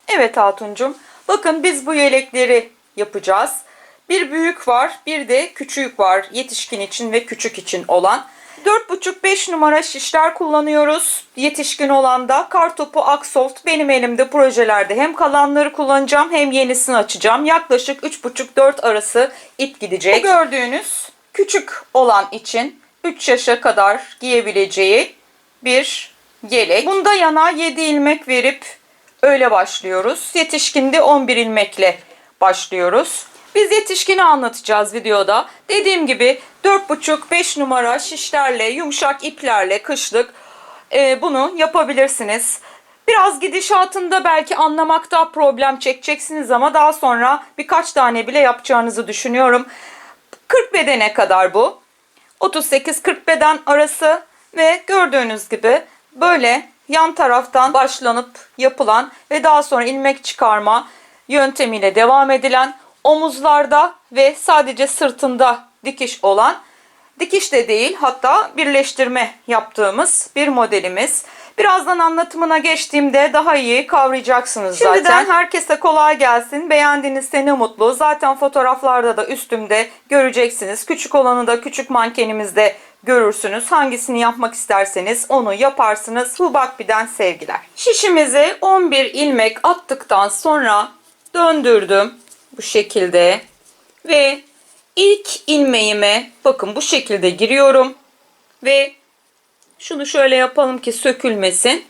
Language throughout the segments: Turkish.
Evet Hatuncum. Bakın biz bu yelekleri yapacağız. Bir büyük var, bir de küçük var. Yetişkin için ve küçük için olan. 4,5-5 numara şişler kullanıyoruz. Yetişkin olan da Kartopu Aksoft. Benim elimde projelerde hem kalanları kullanacağım hem yenisini açacağım. Yaklaşık 3,5-4 arası ip gidecek. Bu gördüğünüz küçük olan için 3 yaşa kadar giyebileceği bir yelek. Bunda yana 7 ilmek verip öyle başlıyoruz. Yetişkinde 11 ilmekle başlıyoruz. Biz yetişkini anlatacağız videoda. Dediğim gibi 4,5-5 numara şişlerle, yumuşak iplerle kışlık bunu yapabilirsiniz. Biraz gidişatında belki anlamakta problem çekeceksiniz ama daha sonra birkaç tane bile yapacağınızı düşünüyorum. 40 bedene kadar bu. 38-40 beden arası ve gördüğünüz gibi böyle yan taraftan başlanıp yapılan ve daha sonra ilmek çıkarma yöntemiyle devam edilen, omuzlarda ve sadece sırtında dikiş olan, dikiş de değil hatta birleştirme yaptığımız bir modelimiz. Birazdan anlatımına geçtiğimde daha iyi kavrayacaksınız zaten. Şimdiden herkese kolay gelsin. Beğendiğinizse ne mutlu. Zaten fotoğraflarda da üstümde göreceksiniz. Küçük olanı da küçük mankenimizde görürsünüz. Hangisini yapmak isterseniz onu yaparsınız. Hubakbi'den sevgiler. Şişimize 11 ilmek attıktan sonra döndürdüm bu şekilde ve ilk ilmeğime bakın bu şekilde giriyorum ve şunu şöyle yapalım ki sökülmesin.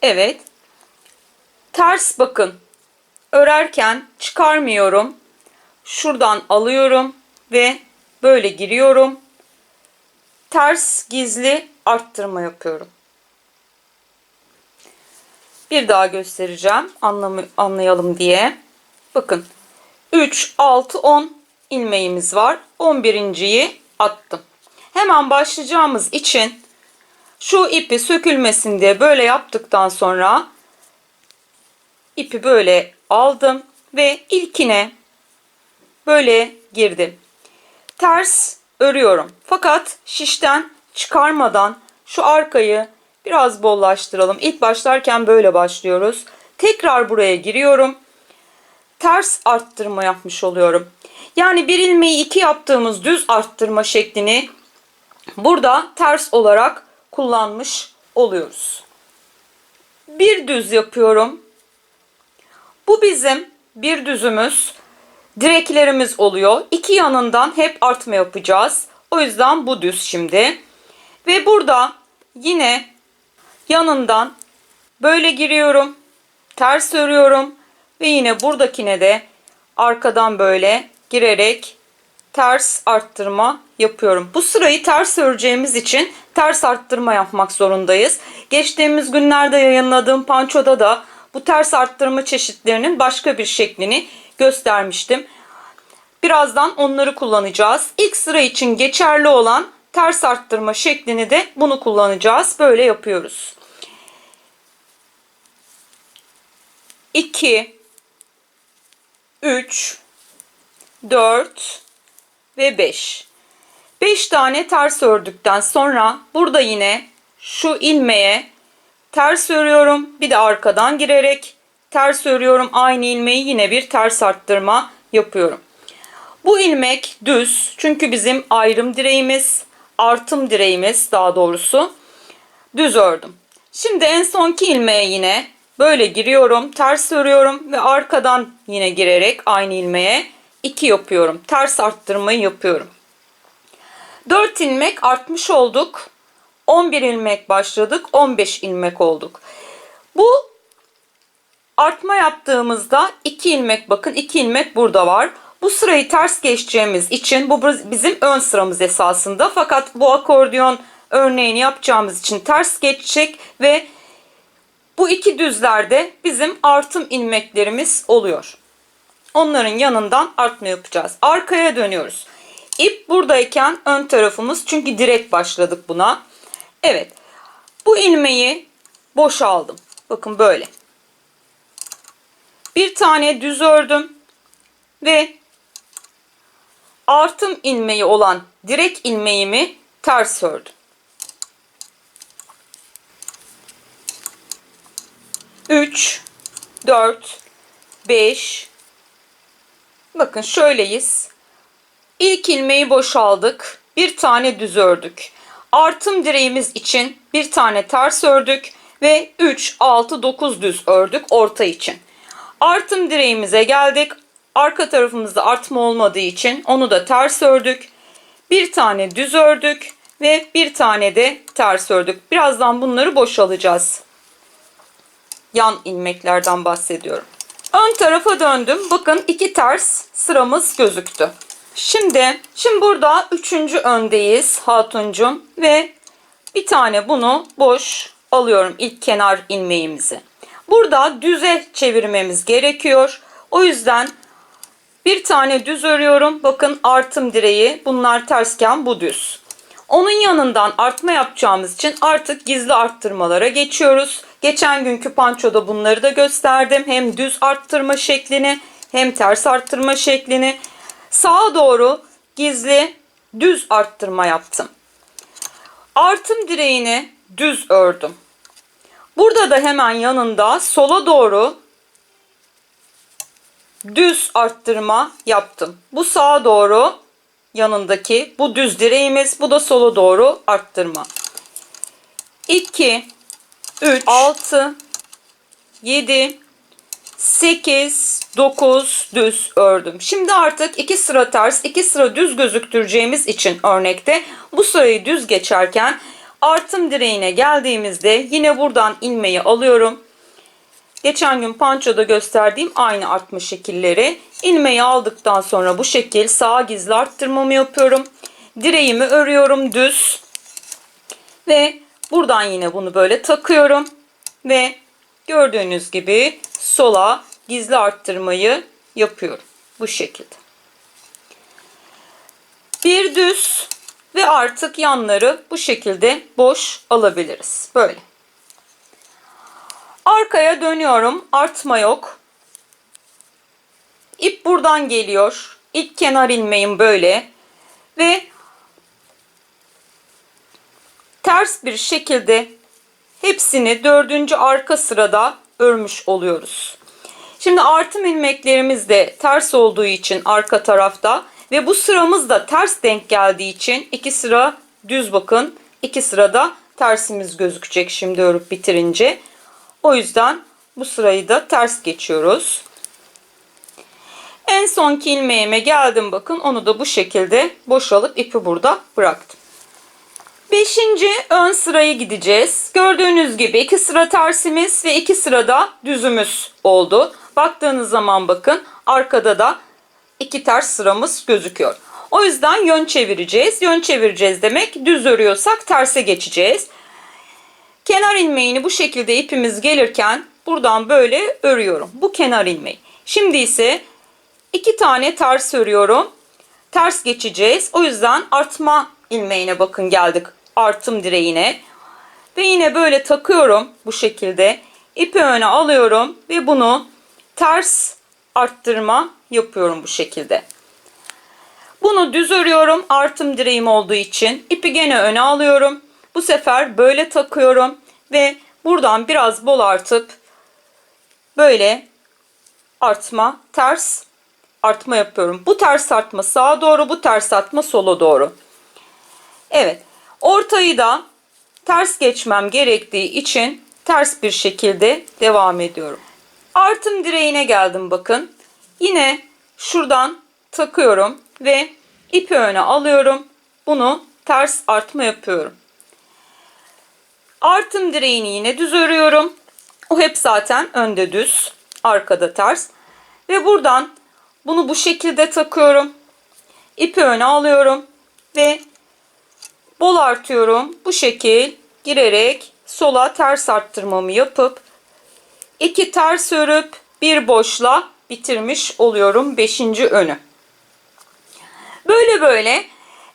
Evet. Ters bakın. Örerken çıkarmıyorum. Şuradan alıyorum ve böyle giriyorum. Ters gizli arttırma yapıyorum. Bir daha göstereceğim anlayalım diye. Bakın 3, 6, 10 ilmeğimiz var. 11.'yi attım. Hemen başlayacağımız için şu ipi sökülmesin diye böyle yaptıktan sonra ipi böyle aldım ve ilkine böyle girdim. Ters örüyorum. Fakat şişten çıkarmadan şu arkayı biraz bollaştıralım. İlk başlarken böyle başlıyoruz. Tekrar buraya giriyorum. Ters arttırma yapmış oluyorum. Yani bir ilmeği 2 yaptığımız düz arttırma şeklini burada ters olarak kullanmış oluyoruz. Bir düz yapıyorum. Bu bizim bir düzümüz. Direklerimiz oluyor. İki yanından hep artma yapacağız. O yüzden bu düz şimdi. Ve burada yine yanından böyle giriyorum. Ters örüyorum. Ve yine buradakine de arkadan böyle girerek ters arttırma yapıyorum. Bu sırayı ters öreceğimiz için ters arttırma yapmak zorundayız. Geçtiğimiz günlerde yayınladığım pançoda da bu ters arttırma çeşitlerinin başka bir şeklini göstermiştim. Birazdan onları kullanacağız. İlk sıra için geçerli olan ters arttırma şeklini de bunu kullanacağız. Böyle yapıyoruz. 2, 3, 4 ve 5. 5 tane ters ördükten sonra burada yine şu ilmeğe ters örüyorum. Bir de arkadan girerek ters örüyorum. Aynı ilmeği yine bir ters arttırma yapıyorum. Bu ilmek düz. Çünkü bizim ayrım direğimiz, artım direğimiz daha doğrusu. Düz ördüm. Şimdi en sonki ilmeğe yine böyle giriyorum. Ters örüyorum ve arkadan yine girerek aynı ilmeğe 2 yapıyorum. Ters arttırmayı yapıyorum. 4 ilmek artmış olduk. 11 ilmek başladık. 15 ilmek olduk. Bu artma yaptığımızda 2 ilmek bakın 2 ilmek burada var. Bu sırayı ters geçeceğimiz için bu bizim ön sıramız esasında. Fakat bu akordeon örneğini yapacağımız için ters geçecek ve bu iki düzlerde bizim artım ilmeklerimiz oluyor. Onların yanından artma yapacağız. Arkaya dönüyoruz. İp buradayken ön tarafımız çünkü direkt başladık buna. Evet. Bu ilmeği boşaldım. Bakın böyle. Bir tane düz ördüm ve artım ilmeği olan direk ilmeğimi ters ördüm. 3, 4, 5. Bakın şöyleyiz. İlk ilmeği boşaldık. Bir tane düz ördük. Artım direğimiz için bir tane ters ördük ve 3, 6, 9 düz ördük orta için. Artım direğimize geldik. Arka tarafımızda artma olmadığı için onu da ters ördük. Bir tane düz ördük ve bir tane de ters ördük. Birazdan bunları boşalacağız. Yan ilmeklerden bahsediyorum. Ön tarafa döndüm. Bakın 2 ters sıramız gözüktü. Şimdi burada 3. öndeyiz hatuncum ve bir tane bunu boş alıyorum ilk kenar ilmeğimizi. Burada düze çevirmemiz gerekiyor. O yüzden bir tane düz örüyorum. Bakın artım direği, bunlar tersken bu düz. Onun yanından artma yapacağımız için artık gizli arttırmalara geçiyoruz. Geçen günkü pançoda bunları da gösterdim. Hem düz arttırma şeklini hem ters arttırma şeklini. Sağa doğru gizli düz arttırma yaptım. Artım direğini düz ördüm. Burada da hemen yanında sola doğru düz arttırma yaptım. Bu sağa doğru yanındaki bu düz direğimiz, bu da sola doğru arttırma. 2, 3, 6, 7, 8, 9 düz ördüm. Şimdi artık 2 sıra ters, 2 sıra düz gözüktüreceğimiz için örnekte bu sırayı düz geçerken artım direğine geldiğimizde yine buradan ilmeği alıyorum. Geçen gün pançoda gösterdiğim aynı artma şekilleri. İlmeği aldıktan sonra bu şekil sağa gizli arttırmamı yapıyorum. Direğimi örüyorum düz. Ve buradan yine bunu böyle takıyorum. Ve gördüğünüz gibi sola gizli arttırmayı yapıyorum. Bu şekilde. Bir düz ve artık yanları bu şekilde boş alabiliriz. Böyle. Arkaya dönüyorum. Artma yok. İp buradan geliyor. İlk kenar ilmeğim böyle. Ve ters bir şekilde hepsini 4. arka sırada örmüş oluyoruz. Şimdi artım ilmeklerimiz de ters olduğu için arka tarafta ve bu sıramız da ters denk geldiği için 2 sıra düz bakın. 2 sırada tersimiz gözükecek şimdi örüp bitirince. O yüzden bu sırayı da ters geçiyoruz. En sonki ilmeğime geldim bakın. Onu da bu şekilde boşalıp ipi burada bıraktım. 5. ön sırayı gideceğiz. Gördüğünüz gibi 2 sıra tersimiz ve 2 sırada düzümüz oldu. Baktığınız zaman bakın arkada da 2 ters sıramız gözüküyor. O yüzden yön çevireceğiz. Yön çevireceğiz demek düz örüyorsak terse geçeceğiz. Kenar ilmeğini bu şekilde ipimiz gelirken buradan böyle örüyorum. Bu kenar ilmeği. Şimdi ise 2 tane ters örüyorum. Ters geçeceğiz. O yüzden artma ilmeğine bakın geldik. Artım direğine. Ve yine böyle takıyorum bu şekilde. İpi öne alıyorum ve bunu ters arttırma yapıyorum bu şekilde. Bunu düz örüyorum. Artım direğim olduğu için ipi gene öne alıyorum. Bu sefer böyle takıyorum ve buradan biraz bol artıp böyle artma, ters artma yapıyorum. Bu ters artma sağa doğru, bu ters artma sola doğru. Evet. Ortayı da ters geçmem gerektiği için ters bir şekilde devam ediyorum. Artım direğine geldim bakın. Yine şuradan takıyorum ve ipi öne alıyorum. Bunu ters artma yapıyorum. Artım direğini yine düz örüyorum. O hep zaten önde düz, arkada ters. Ve buradan bunu bu şekilde takıyorum. İpi öne alıyorum ve bol artıyorum. Bu şekil girerek sola ters arttırmamı yapıp 2 ters örüp bir boşla bitirmiş oluyorum 5. önü. Böyle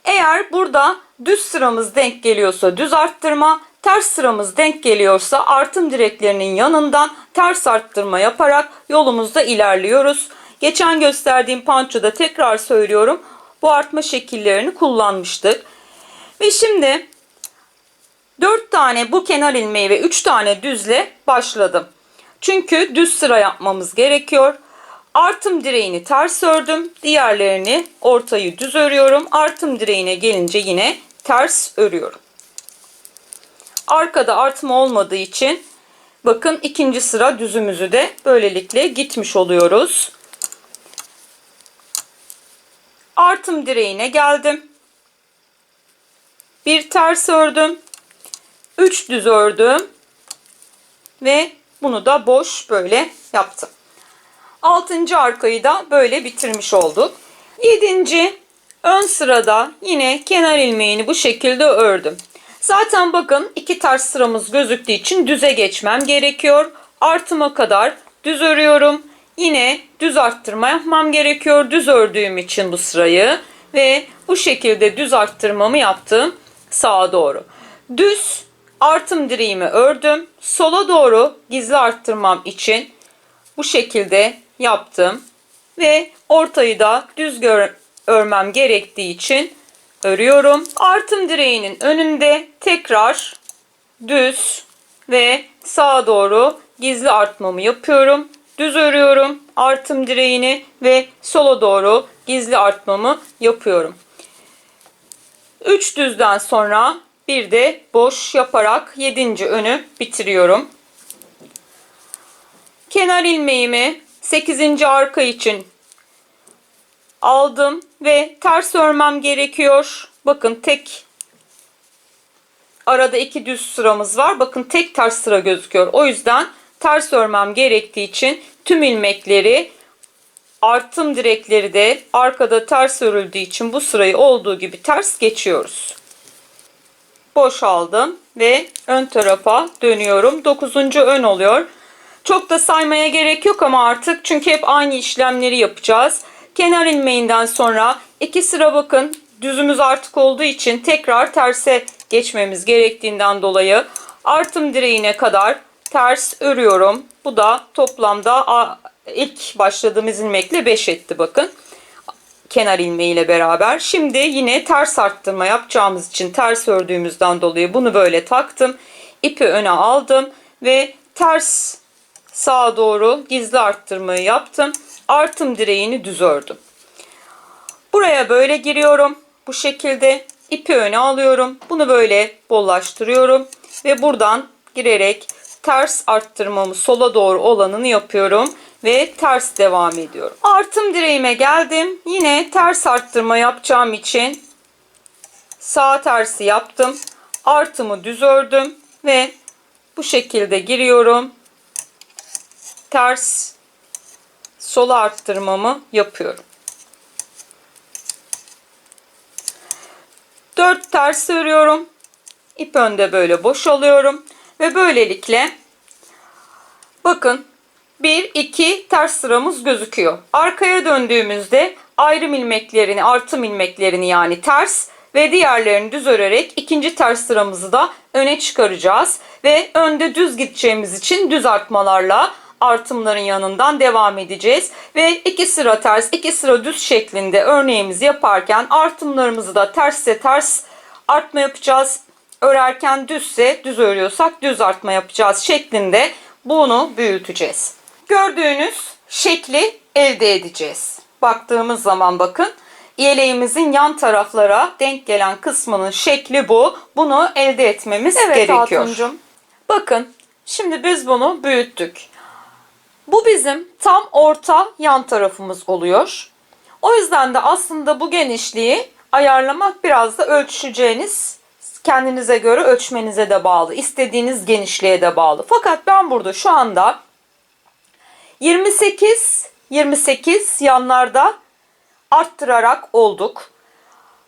eğer burada düz sıramız denk geliyorsa düz arttırma, ters sıramız denk geliyorsa artım direklerinin yanından ters arttırma yaparak yolumuzda ilerliyoruz. Geçen gösterdiğim pançoda tekrar söylüyorum. Bu artma şekillerini kullanmıştık. Ve şimdi 4 tane bu kenar ilmeği ve 3 tane düzle başladım. Çünkü düz sıra yapmamız gerekiyor. Artım direğini ters ördüm. Diğerlerini ortayı düz örüyorum. Artım direğine gelince yine ters örüyorum. Arkada artma olmadığı için bakın ikinci sıra düzümüzü de böylelikle gitmiş oluyoruz. Artım direğine geldim. Bir ters ördüm. 3 düz ördüm. Ve bunu da boş böyle yaptım. 6. arkayı da böyle bitirmiş olduk. 7. ön sırada yine kenar ilmeğini bu şekilde ördüm. Zaten bakın 2 ters sıramız gözüktüğü için düze geçmem gerekiyor. Artıma kadar düz örüyorum. Yine düz arttırma yapmam gerekiyor. Düz ördüğüm için bu sırayı ve bu şekilde düz arttırmamı yaptım sağa doğru. Düz artım direğimi ördüm. Sola doğru gizli arttırmam için bu şekilde yaptım ve ortayı da düz örmem gerektiği için örüyorum. Artım direğinin önünde tekrar düz ve sağa doğru gizli artmamı yapıyorum. Düz örüyorum artım direğini ve sola doğru gizli artmamı yapıyorum. 3 düzden sonra bir de boş yaparak 7. önü bitiriyorum. Kenar ilmeğimi 8. arka için aldım ve ters örmem gerekiyor. Bakın tek arada 2 düz sıramız var. Bakın tek ters sıra gözüküyor. O yüzden ters örmem gerektiği için tüm ilmekleri artım direkleri de arkada ters örüldüğü için bu sırayı olduğu gibi ters geçiyoruz. Boş aldım ve ön tarafa dönüyorum. 9. ön oluyor. Çok da saymaya gerek yok ama artık çünkü hep aynı işlemleri yapacağız. Kenar ilmeğinden sonra 2 sıra bakın düzümüz artık olduğu için tekrar terse geçmemiz gerektiğinden dolayı artım direğine kadar ters örüyorum. Bu da toplamda ilk başladığımız ilmekle 5 etti bakın. Kenar ilmeğiyle beraber. Şimdi yine ters arttırma yapacağımız için ters ördüğümüzden dolayı bunu böyle taktım. İpi öne aldım ve ters sağa doğru gizli arttırmayı yaptım. Artım direğini düz ördüm. Buraya böyle giriyorum. Bu şekilde ipi öne alıyorum. Bunu böyle bollaştırıyorum. Ve buradan girerek ters arttırmamı sola doğru olanını yapıyorum. Ve ters devam ediyorum. Artım direğime geldim. Yine ters arttırma yapacağım için sağ tersi yaptım. Artımı düz ördüm. Ve bu şekilde giriyorum. Ters sola arttırmamı yapıyorum. 4 ters örüyorum. İp önde böyle boşalıyorum ve böylelikle bakın 1 2 ters sıramız gözüküyor. Arkaya döndüğümüzde ayrım ilmeklerini, artım ilmeklerini yani ters ve diğerlerini düz örerek ikinci ters sıramızı da öne çıkaracağız ve önde düz gideceğimiz için düz artmalarla artımların yanından devam edeceğiz ve 2 sıra ters 2 sıra düz şeklinde örneğimizi yaparken artımlarımızı da tersse ters artma yapacağız. Örerken düzse düz örüyorsak düz artma yapacağız şeklinde bunu büyüteceğiz. Gördüğünüz şekli elde edeceğiz. Baktığımız zaman bakın yeleğimizin yan taraflara denk gelen kısmının şekli bu. Bunu elde etmemiz gerekiyor. Hatuncuğum. Bakın şimdi biz bunu büyüttük. Bu bizim tam orta yan tarafımız oluyor. O yüzden de aslında bu genişliği ayarlamak biraz da ölçeceğiniz, kendinize göre ölçmenize de bağlı. İstediğiniz genişliğe de bağlı. Fakat ben burada şu anda 28 yanlarda arttırarak olduk.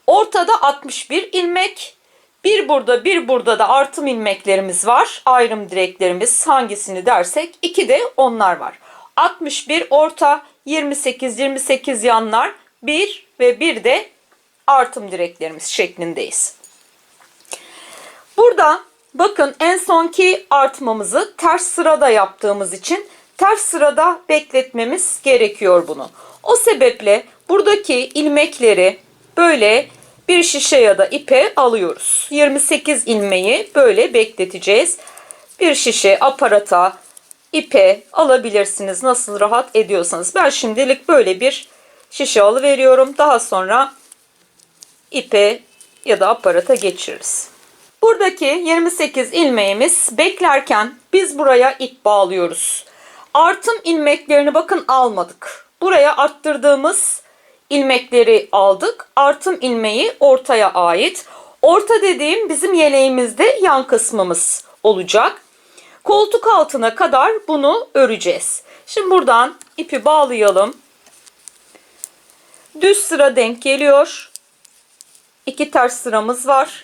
Ortada 61 ilmek. Bir burada da artım ilmeklerimiz var. Ayrım direklerimiz hangisini dersek 2 de onlar var. 61 orta, 28 yanlar, 1 ve 1 de artım direklerimiz şeklindeyiz. Burada bakın en sonki artmamızı ters sırada yaptığımız için ters sırada bekletmemiz gerekiyor bunu. O sebeple buradaki ilmekleri böyle bir şişe ya da ipe alıyoruz. 28 ilmeği böyle bekleteceğiz. Bir şişe aparata ipe alabilirsiniz nasıl rahat ediyorsanız. Ben şimdilik böyle bir şişe alıveriyorum. Daha sonra ipe ya da aparata geçiririz. Buradaki 28 ilmeğimiz beklerken biz buraya ip bağlıyoruz. Artım ilmeklerini bakın almadık. Buraya arttırdığımız ilmekleri aldık. Artım ilmeği ortaya ait. Orta dediğim bizim yeleğimizde yan kısmımız olacak. Koltuk altına kadar bunu öreceğiz. Şimdi buradan ipi bağlayalım. Düz sıra denk geliyor. 2 ters sıramız var.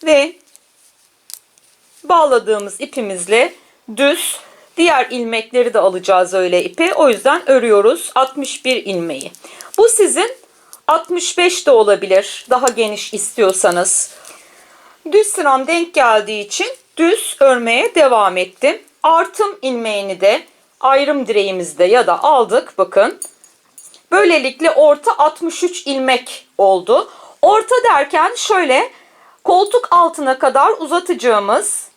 Ve bağladığımız ipimizle düz diğer ilmekleri de alacağız öyle ipe. O yüzden örüyoruz 61 ilmeği. Bu sizin 65 de olabilir. Daha geniş istiyorsanız. Düz sıram denk geldiği için düz örmeye devam ettim. Artım ilmeğini de ayrım direğimizde ya da aldık. Bakın. Böylelikle orta 63 ilmek oldu. Orta derken şöyle koltuk altına kadar uzatacağımız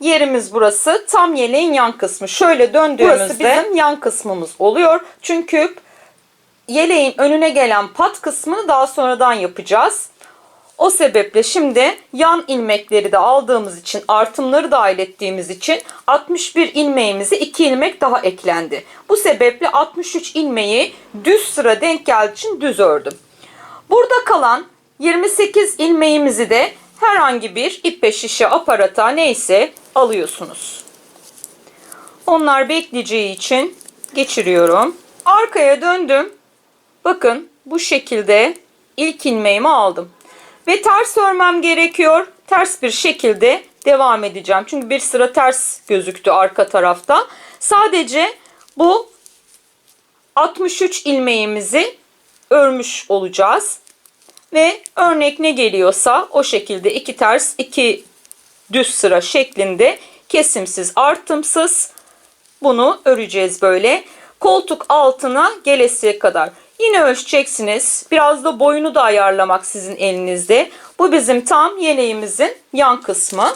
yerimiz burası. Tam yeleğin yan kısmı. Şöyle döndüğümüzde burası bizim yan kısmımız oluyor. Çünkü yeleğin önüne gelen pat kısmını daha sonradan yapacağız. O sebeple şimdi yan ilmekleri de aldığımız için, artımları dahil ettiğimiz için 61 ilmeğimize 2 ilmek daha eklendi. Bu sebeple 63 ilmeği düz sıra denk geldiği için düz ördüm. Burada kalan 28 ilmeğimizi de herhangi bir ipe, şişe, aparata neyse alıyorsunuz. Onlar bekleyeceği için geçiriyorum. Arkaya döndüm. Bakın bu şekilde ilk ilmeğimi aldım. Ve ters örmem gerekiyor. Ters bir şekilde devam edeceğim. Çünkü bir sıra ters gözüktü arka tarafta. Sadece bu 63 ilmeğimizi örmüş olacağız. Ve örnek ne geliyorsa o şekilde 2 ters 2 düz sıra şeklinde kesimsiz artımsız bunu öreceğiz böyle. Koltuk altına gelesiye kadar. Yine ölçeceksiniz. Biraz da boyunu da ayarlamak sizin elinizde. Bu bizim tam yeleğimizin yan kısmı.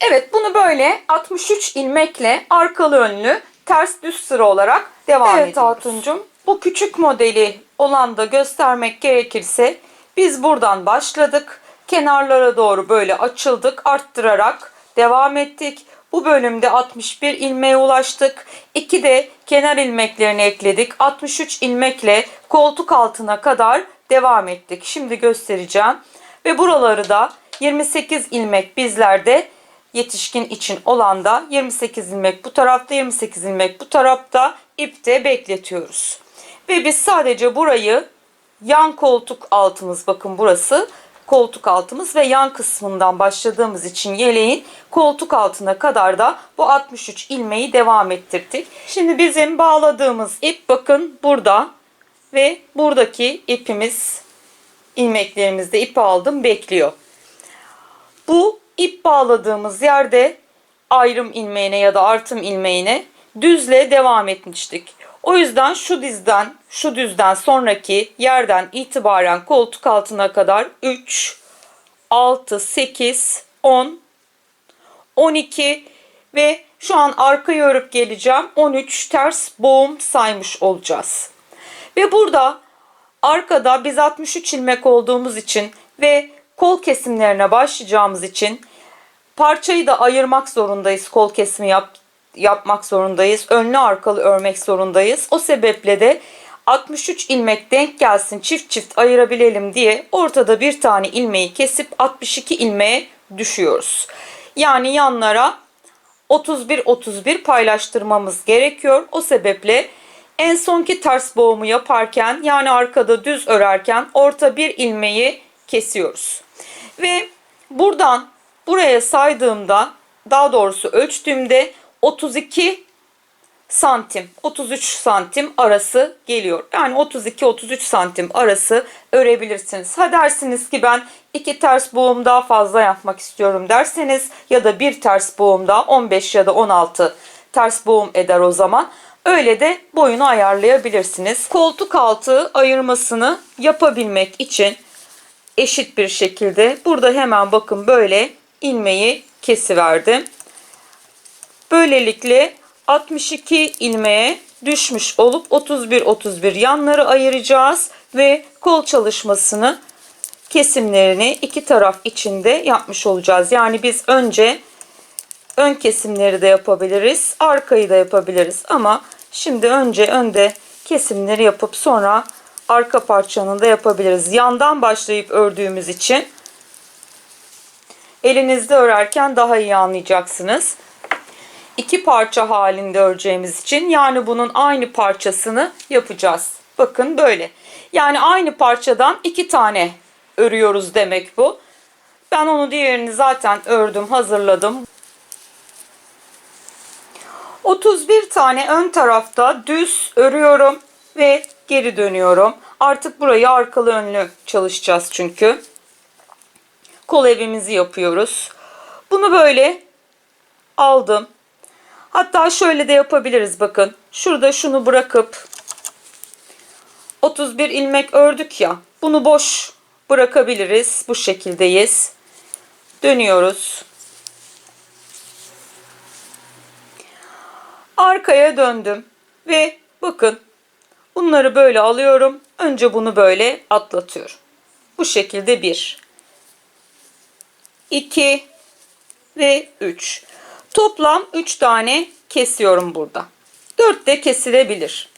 Evet, bunu böyle 63 ilmekle arkalı önlü ters düz sıra olarak devam ediyoruz. Evet Hatuncuğum, bu küçük modeli olan da göstermek gerekirse biz buradan başladık. Kenarlara doğru böyle açıldık. Arttırarak devam ettik. Bu bölümde 61 ilmeğe ulaştık. 2 de kenar ilmeklerini ekledik. 63 ilmekle koltuk altına kadar devam ettik. Şimdi göstereceğim. Ve buraları da 28 ilmek bizlerde, yetişkin için olan da 28 ilmek bu tarafta, 28 ilmek bu tarafta ipte bekletiyoruz. Ve biz sadece burayı yan koltuk altımız, bakın burası koltuk altımız ve yan kısmından başladığımız için yeleğin koltuk altına kadar da bu 63 ilmeği devam ettirdik. Şimdi bizim bağladığımız ip bakın burada ve buradaki ipimiz, ilmeklerimizde ip aldım bekliyor. Bu ip bağladığımız yerde ayrım ilmeğine ya da artım ilmeğine düzle devam etmiştik. O yüzden şu düzden sonraki yerden itibaren koltuk altına kadar 3, 6, 8, 10, 12 ve şu an arkayı örüp geleceğim. 13 ters boğum saymış olacağız. Ve burada arkada biz 63 ilmek olduğumuz için ve kol kesimlerine başlayacağımız için parçayı da ayırmak zorundayız. Kol kesimi yapmak zorundayız. Önlü arkalı örmek zorundayız. O sebeple de 63 ilmek denk gelsin, çift çift ayırabilelim diye ortada bir tane ilmeği kesip 62 ilmeğe düşüyoruz. Yani yanlara 31-31 paylaştırmamız gerekiyor. O sebeple en sonki ters boğumu yaparken, yani arkada düz örerken orta bir ilmeği kesiyoruz. Ve buradan buraya saydığımda, daha doğrusu ölçtüğümde 32 santim, 33 santim arası geliyor. Yani 32-33 santim arası örebilirsiniz. Ha dersiniz ki ben 2 ters boğum daha fazla yapmak istiyorum derseniz ya da bir ters boğum daha 15 ya da 16 ters boğum eder o zaman. Öyle de boyunu ayarlayabilirsiniz. Koltuk altı ayırmasını yapabilmek için eşit bir şekilde burada hemen bakın böyle ilmeği kesiverdim. Böylelikle 62 ilmeğe düşmüş olup 31 yanları ayıracağız ve kol çalışmasını, kesimlerini iki taraf içinde yapmış olacağız. Yani biz önce ön kesimleri de yapabiliriz, arkayı da yapabiliriz ama şimdi önce önde kesimleri yapıp sonra arka parçanın da yapabiliriz. Yandan başlayıp ördüğümüz için elinizde örerken daha iyi anlayacaksınız. İki parça halinde öreceğimiz için, yani bunun aynı parçasını yapacağız. Bakın böyle. Yani aynı parçadan iki tane örüyoruz demek bu. Ben onu diğerini zaten ördüm, hazırladım. 31 tane ön tarafta düz örüyorum ve geri dönüyorum. Artık burayı arkalı önlü çalışacağız çünkü. Kol evimizi yapıyoruz. Bunu böyle aldım. Hatta şöyle de yapabiliriz, bakın. Şurada şunu bırakıp 31 ilmek ördük ya. Bunu boş bırakabiliriz. Bu şekildeyiz. Dönüyoruz. Arkaya döndüm ve bakın bunları böyle alıyorum. Önce bunu böyle atlatıyorum. Bu şekilde 1, 2 ve 3. Toplam 3 tane kesiyorum burada. 4 de kesilebilir.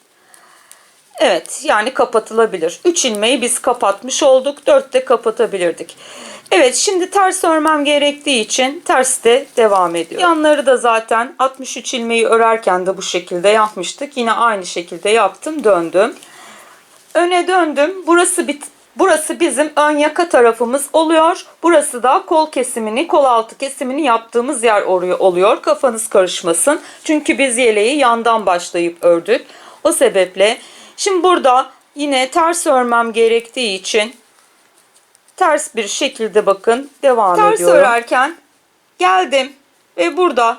Evet, yani kapatılabilir. 3 ilmeği biz kapatmış olduk. 4 de kapatabilirdik. Evet, şimdi ters örmem gerektiği için ters de devam ediyor. Yanları da zaten 63 ilmeği örerken de bu şekilde yapmıştık. Yine aynı şekilde yaptım, döndüm. Öne döndüm. Burası bizim ön yaka tarafımız oluyor. Burası da kol kesimini, kol altı kesimini yaptığımız yer oluyor. Kafanız karışmasın. Çünkü biz yeleği yandan başlayıp ördük. O sebeple şimdi burada yine ters örmem gerektiği için ters bir şekilde bakın devam ediyorum. Ters örerken geldim ve burada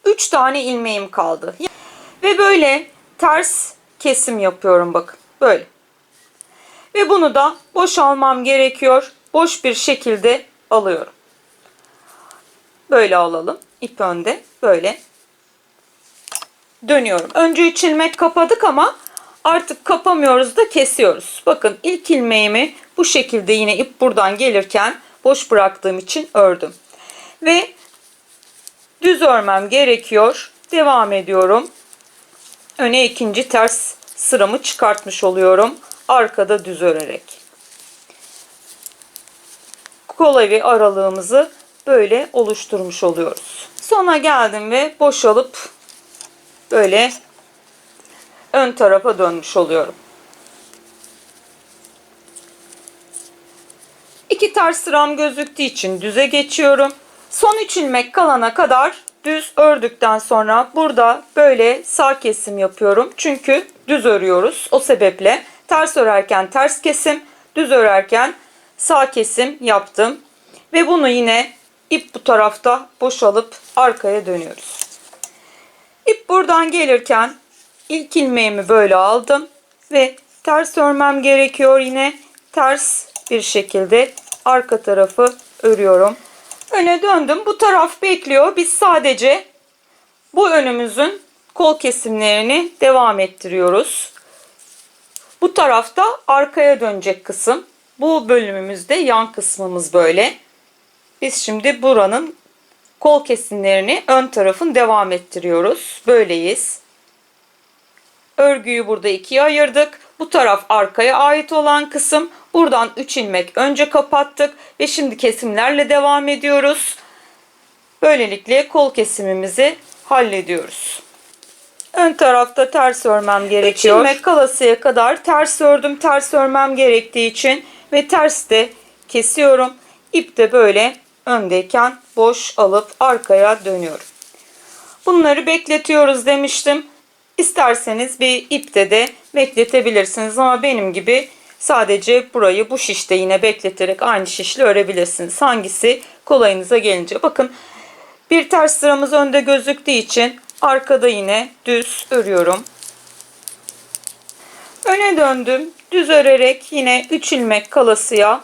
3 tane ilmeğim kaldı. Ve böyle ters kesim yapıyorum, bakın böyle. Ve bunu da boş almam gerekiyor. Boş bir şekilde alıyorum. Böyle alalım. İp önde. Böyle. Dönüyorum. Önce 3 ilmek kapadık ama artık kapamıyoruz da kesiyoruz. Bakın ilk ilmeğimi bu şekilde yine ip buradan gelirken boş bıraktığım için ördüm. Ve düz örmem gerekiyor. Devam ediyorum. Öne ikinci ters sıramı çıkartmış oluyorum. Arkada düz örerek. Kol evi aralığımızı böyle oluşturmuş oluyoruz. Sona geldim ve boşalıp böyle ön tarafa dönmüş oluyorum. İki ters sıram gözüktüğü için düze geçiyorum. Son 3 ilmek kalana kadar düz ördükten sonra burada böyle sağ kesim yapıyorum. Çünkü düz örüyoruz. O sebeple ters örerken ters kesim, düz örerken sağ kesim yaptım. Ve bunu yine ip bu tarafta boşalıp arkaya dönüyoruz. İp buradan gelirken ilk ilmeğimi böyle aldım ve ters örmem gerekiyor. Yine ters bir şekilde arka tarafı örüyorum. Öne döndüm. Bu taraf bekliyor. Biz sadece bu önümüzün kol kesimlerini devam ettiriyoruz. Bu tarafta arkaya dönecek kısım. Bu bölümümüzde yan kısmımız böyle. Biz şimdi buranın kol kesimlerini ön tarafın devam ettiriyoruz. Böyleyiz. Örgüyü burada ikiye ayırdık. Bu taraf arkaya ait olan kısım. Buradan 3 ilmek önce kapattık ve şimdi kesimlerle devam ediyoruz. Böylelikle kol kesimimizi hallediyoruz. Ön tarafta ters örmem gerekiyor. 3 ilmek kalasıya kadar ters ördüm. Ters örmem gerektiği için ve ters de kesiyorum. İp de böyle öndeyken boş alıp arkaya dönüyorum. Bunları bekletiyoruz demiştim. İsterseniz bir ipte de bekletebilirsiniz ama benim gibi sadece burayı bu şişte yine bekleterek aynı şişle örebilirsiniz. Hangisi kolayınıza gelince. Bakın bir ters sıramız önde gözüktüğü için arkada yine düz örüyorum. Öne döndüm. Düz örerek yine 3 ilmek kalasıya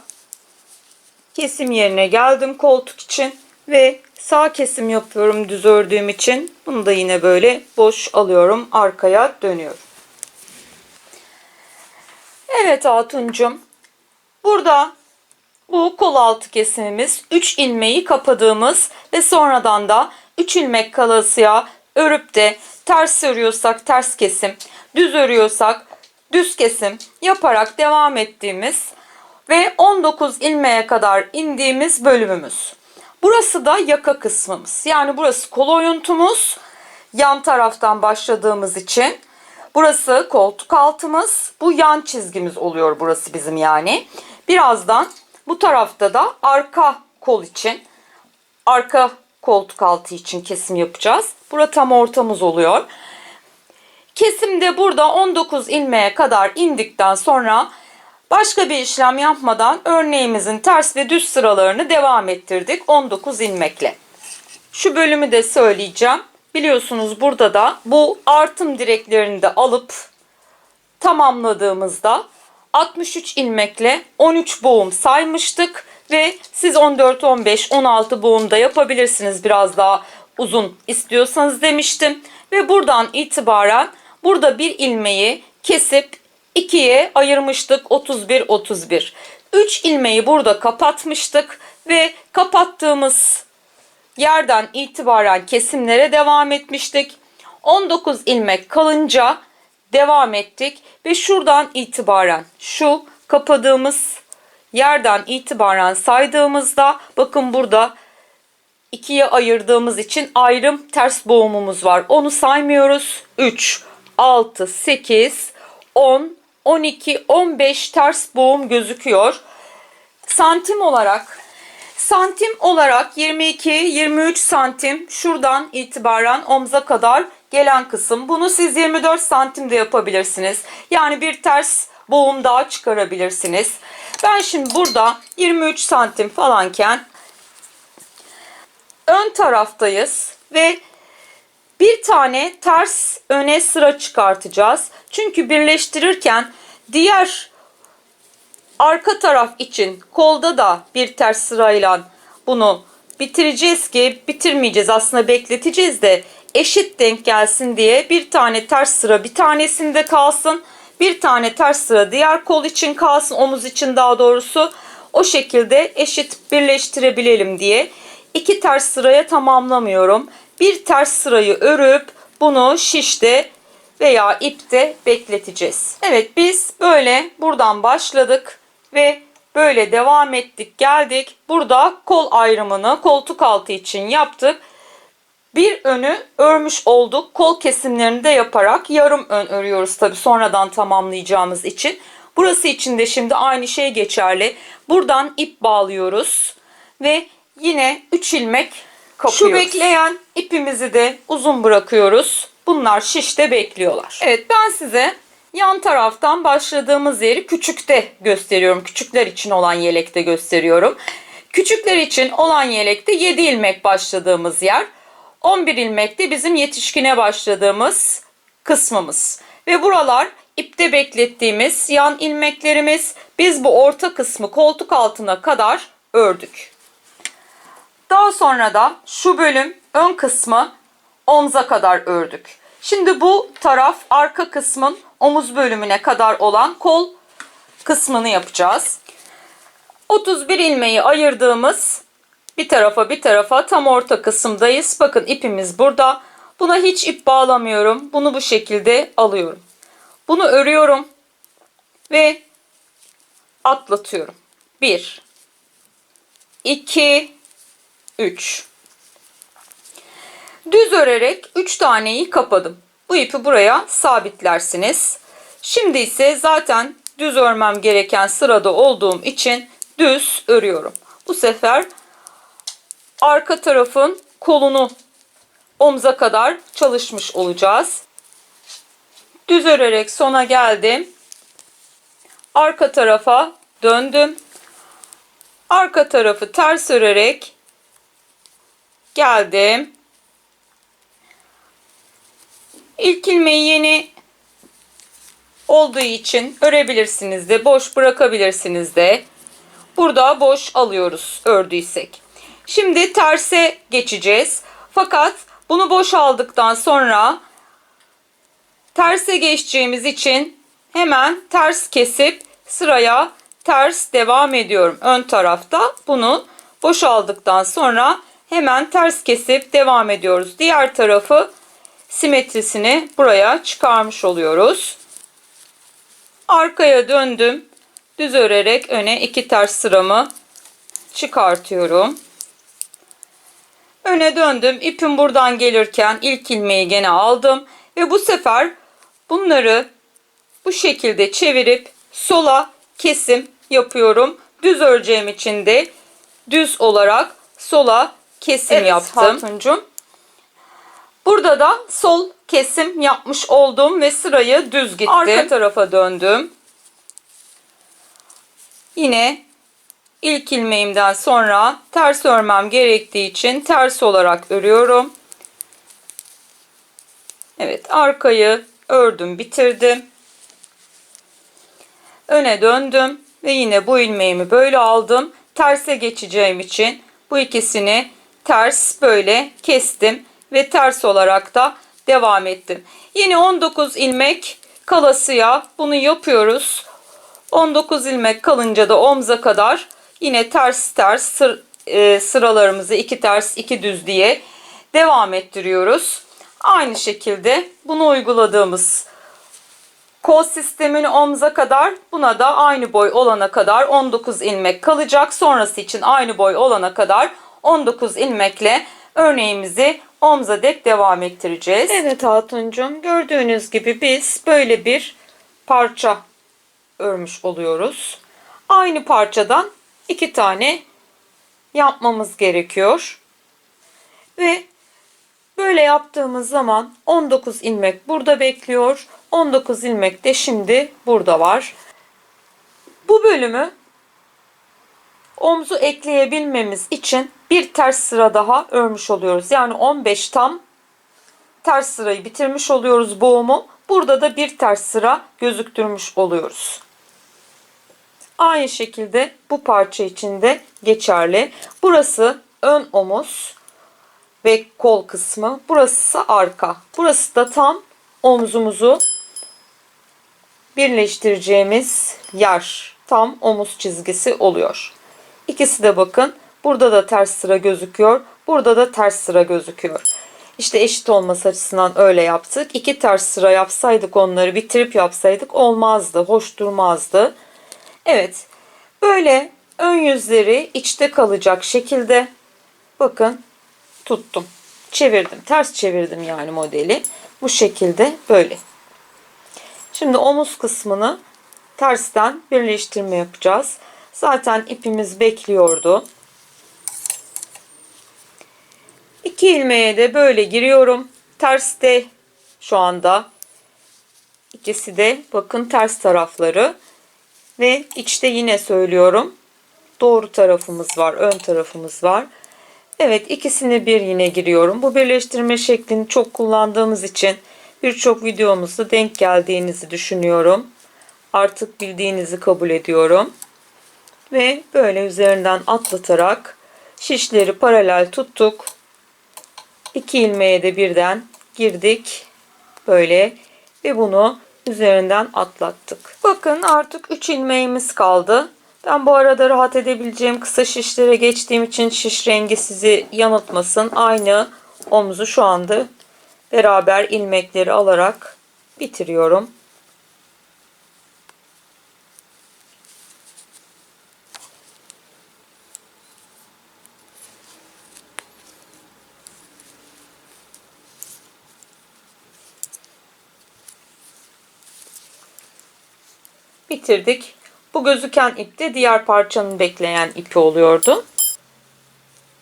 kesim yerine geldim koltuk için. Ve sağ kesim yapıyorum düz ördüğüm için. Bunu da yine böyle boş alıyorum. Arkaya dönüyorum. Evet Hatuncum. Burada bu kol altı kesimimiz 3 ilmeği kapadığımız ve sonradan da 3 ilmek kalasıya örüp de ters örüyorsak ters kesim, düz örüyorsak düz kesim yaparak devam ettiğimiz ve 19 ilmeğe kadar indiğimiz bölümümüz. Burası da yaka kısmımız. Yani burası kol oyuntumuz. Yan taraftan başladığımız için. Burası koltuk altımız. Bu yan çizgimiz oluyor burası bizim yani. Birazdan bu tarafta da arka kol için, arka koltuk altı için kesim yapacağız. Burası tam ortamız oluyor. Kesimde burada 19 ilmeğe kadar indikten sonra başka bir işlem yapmadan örneğimizin ters ve düz sıralarını devam ettirdik 19 ilmekle. Şu bölümü de söyleyeceğim. Biliyorsunuz burada da bu artım direklerini de alıp tamamladığımızda 63 ilmekle 13 boğum saymıştık ve siz 14, 15, 16 boğum da yapabilirsiniz biraz daha uzun istiyorsanız demiştim. Ve buradan itibaren burada bir ilmeği kesip 2'ye ayırmıştık 31, 31. 3 ilmeği burada kapatmıştık ve kapattığımız yerden itibaren kesimlere devam etmiştik. 19 ilmek kalınca devam ettik ve şuradan itibaren şu kapadığımız yerden itibaren saydığımızda bakın burada 2'ye ayırdığımız için ayrım ters boğumumuz var. Onu saymıyoruz. 3, 6, 8, 10, 12, 15 ters boğum gözüküyor. Santim olarak 22-23 santim şuradan itibaren omza kadar gelen kısım. Bunu siz 24 santim de yapabilirsiniz. Yani bir ters boğum daha çıkarabilirsiniz. Ben şimdi burada 23 santim falanken ön taraftayız ve bir tane ters öne sıra çıkartacağız. Çünkü birleştirirken diğer arka taraf için kolda da bir ters sırayla bunu bitireceğiz ki bitirmeyeceğiz aslında bekleteceğiz de eşit denk gelsin diye bir tane ters sıra bir tanesinde kalsın. Bir tane ters sıra diğer kol için kalsın, omuz için daha doğrusu. O şekilde eşit birleştirebilelim diye 2 ters sıraya tamamlamıyorum. Bir ters sırayı örüp bunu şişte veya ipte bekleteceğiz. Evet biz böyle buradan başladık ve böyle devam ettik geldik. Burada kol ayrımını koltuk altı için yaptık. Bir önü örmüş olduk. Kol kesimlerini de yaparak yarım ön örüyoruz tabi sonradan tamamlayacağımız için. Burası için de şimdi aynı şey geçerli. Buradan ip bağlıyoruz ve yine 3 ilmek kapıyoruz. Şu bekleyen ipimizi de uzun bırakıyoruz. Bunlar şişte bekliyorlar. Evet ben size yan taraftan başladığımız yeri küçükte gösteriyorum. Küçükler için olan yelekte gösteriyorum. Küçükler için olan yelekte 7 ilmek başladığımız yer. 11 ilmekte bizim yetişkine başladığımız kısmımız. Ve buralar ipte beklettiğimiz yan ilmeklerimiz. Biz bu orta kısmı koltuk altına kadar ördük. Daha sonra da şu bölüm ön kısmı omza kadar ördük. Şimdi bu taraf arka kısmın omuz bölümüne kadar olan kol kısmını yapacağız. 31 ilmeği ayırdığımız bir tarafa tam orta kısımdayız. Bakın ipimiz burada. Buna hiç ip bağlamıyorum. Bunu bu şekilde alıyorum. Bunu örüyorum ve atlatıyorum. 1 2 3 Düz örerek 3 taneyi kapadım. Bu ipi buraya sabitlersiniz. Şimdi ise zaten düz örmem gereken sırada olduğum için düz örüyorum. Bu sefer arka tarafın kolunu omza kadar çalışmış olacağız. Düz örerek sona geldim. Arka tarafa döndüm. Arka tarafı ters örerek geldim. İlk ilmeği yeni olduğu için örebilirsiniz de boş bırakabilirsiniz de. Burada boş alıyoruz ördüysek. Şimdi terse geçeceğiz. Fakat bunu boşaldıktan sonra terse geçeceğimiz için hemen ters kesip sıraya ters devam ediyorum. Ön tarafta bunu boşaldıktan sonra hemen ters kesip devam ediyoruz. Diğer tarafı simetrisini buraya çıkarmış oluyoruz. Arkaya döndüm. Düz örerek öne 2 ters sıramı çıkartıyorum. Öne döndüm. İpim buradan gelirken ilk ilmeği gene aldım ve bu sefer bunları bu şekilde çevirip sola kesim yapıyorum. Düz öreceğim için de düz olarak sola kesim yaptım. Hatuncum. Burada da sol kesim yapmış oldum ve sırayı düz gittim. Arka tarafa döndüm. Yine ilk ilmeğimden sonra ters örmem gerektiği için ters olarak örüyorum. Evet, arkayı ördüm, bitirdim. Öne döndüm ve yine bu ilmeğimi böyle aldım. Terse geçeceğim için bu ikisini ters böyle kestim ve ters olarak da devam ettim. Yine 19 ilmek kalasıya bunu yapıyoruz. 19 ilmek kalınca da omza kadar yine ters ters sıralarımızı 2 ters 2 düz diye devam ettiriyoruz. Aynı şekilde bunu uyguladığımız kol sistemini omza kadar, buna da aynı boy olana kadar 19 ilmek kalacak. Sonrası için aynı boy olana kadar 19 ilmekle örneğimizi omza dek devam ettireceğiz. Evet Hatuncum, gördüğünüz gibi biz böyle bir parça örmüş oluyoruz. Aynı parçadan 2 tane yapmamız gerekiyor. Ve böyle yaptığımız zaman 19 ilmek burada bekliyor. 19 ilmek de şimdi burada var. Bu bölümü omzu ekleyebilmemiz için bir ters sıra daha örmüş oluyoruz. Yani 15 tam ters sırayı bitirmiş oluyoruz boğumu. Burada da bir ters sıra gözüktürmüş oluyoruz. Aynı şekilde bu parça için de geçerli. Burası ön omuz ve kol kısmı. Burası ise arka. Burası da tam omzumuzu birleştireceğimiz yer. Tam omuz çizgisi oluyor. İkisi de bakın. Burada da ters sıra gözüküyor. Burada da ters sıra gözüküyor. İşte eşit olması açısından öyle yaptık. 2 ters sıra yapsaydık, onları bitirip yapsaydık olmazdı. Hoş durmazdı. Evet. Böyle ön yüzleri içte kalacak şekilde bakın tuttum. Çevirdim. Ters çevirdim yani modeli. Bu şekilde böyle. Şimdi omuz kısmını tersten birleştirme yapacağız. Zaten ipimiz bekliyordu. 2 ilmeğe de böyle giriyorum. Terste şu anda. İkisi de bakın ters tarafları. Ve içte yine söylüyorum. Doğru tarafımız var. Ön tarafımız var. Evet, ikisini bir yine giriyorum. Bu birleştirme şeklini çok kullandığımız için birçok videomuzda denk geldiğinizi düşünüyorum. Artık bildiğinizi kabul ediyorum. Ve böyle üzerinden atlatarak şişleri paralel tuttuk. 2 ilmeğe de birden girdik. Böyle ve bunu üzerinden atlattık. Bakın artık 3 ilmeğimiz kaldı. Ben bu arada rahat edebileceğim kısa şişlere geçtiğim için şiş rengi sizi yanıltmasın. Aynı omuzu şu anda beraber ilmekleri alarak bitiriyorum. Bitirdik. Bu gözüken ip de diğer parçanın bekleyen ipi oluyordu.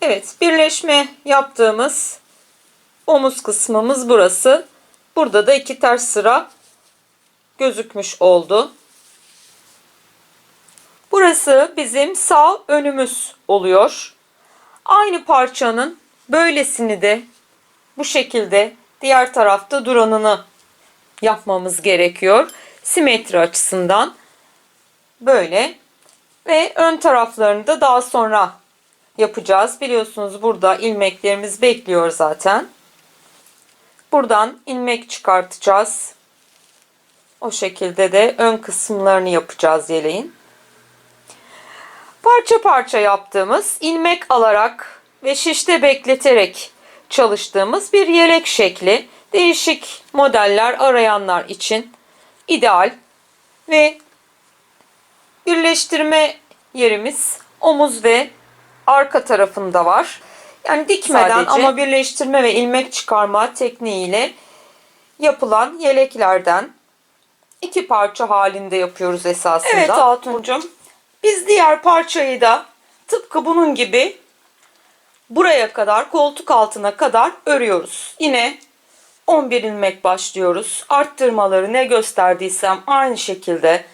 Evet, birleşme yaptığımız omuz kısmımız burası. Burada da 2 ters sıra gözükmüş oldu. Burası bizim sağ önümüz oluyor. Aynı parçanın böylesini de bu şekilde diğer tarafta duranını yapmamız gerekiyor. Simetri açısından böyle ve ön taraflarını da daha sonra yapacağız. Biliyorsunuz burada ilmeklerimiz bekliyor zaten. Buradan ilmek çıkartacağız. O şekilde de ön kısımlarını yapacağız yeleğin. Parça parça yaptığımız, ilmek alarak ve şişte bekleterek çalıştığımız bir yelek şekli. Değişik modeller arayanlar için ideal ve birleştirme yerimiz omuz ve arka tarafında var. Yani dikmeden sadece ama birleştirme ve ilmek çıkarma tekniğiyle yapılan yeleklerden iki parça halinde yapıyoruz esasında. Evet Hatuncuğum, biz diğer parçayı da tıpkı bunun gibi buraya kadar, koltuk altına kadar örüyoruz. Yine 11 ilmek başlıyoruz. Arttırmaları ne gösterdiysem aynı şekilde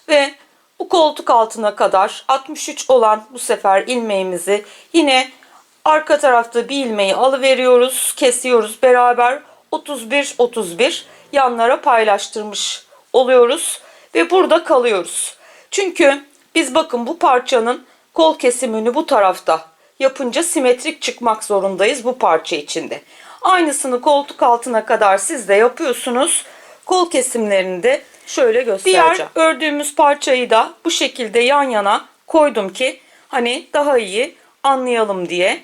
ve bu koltuk altına kadar 63 olan bu sefer ilmeğimizi yine arka tarafta bir ilmeği alıveriyoruz, kesiyoruz beraber 31 yanlara paylaştırmış oluyoruz ve burada kalıyoruz. Çünkü biz bakın bu parçanın kol kesimini bu tarafta yapınca simetrik çıkmak zorundayız bu parça içinde. Aynısını koltuk altına kadar siz de yapıyorsunuz. Kol kesimlerini de şöyle göstereceğim. Diğer ördüğümüz parçayı da bu şekilde yan yana koydum ki hani daha iyi anlayalım diye.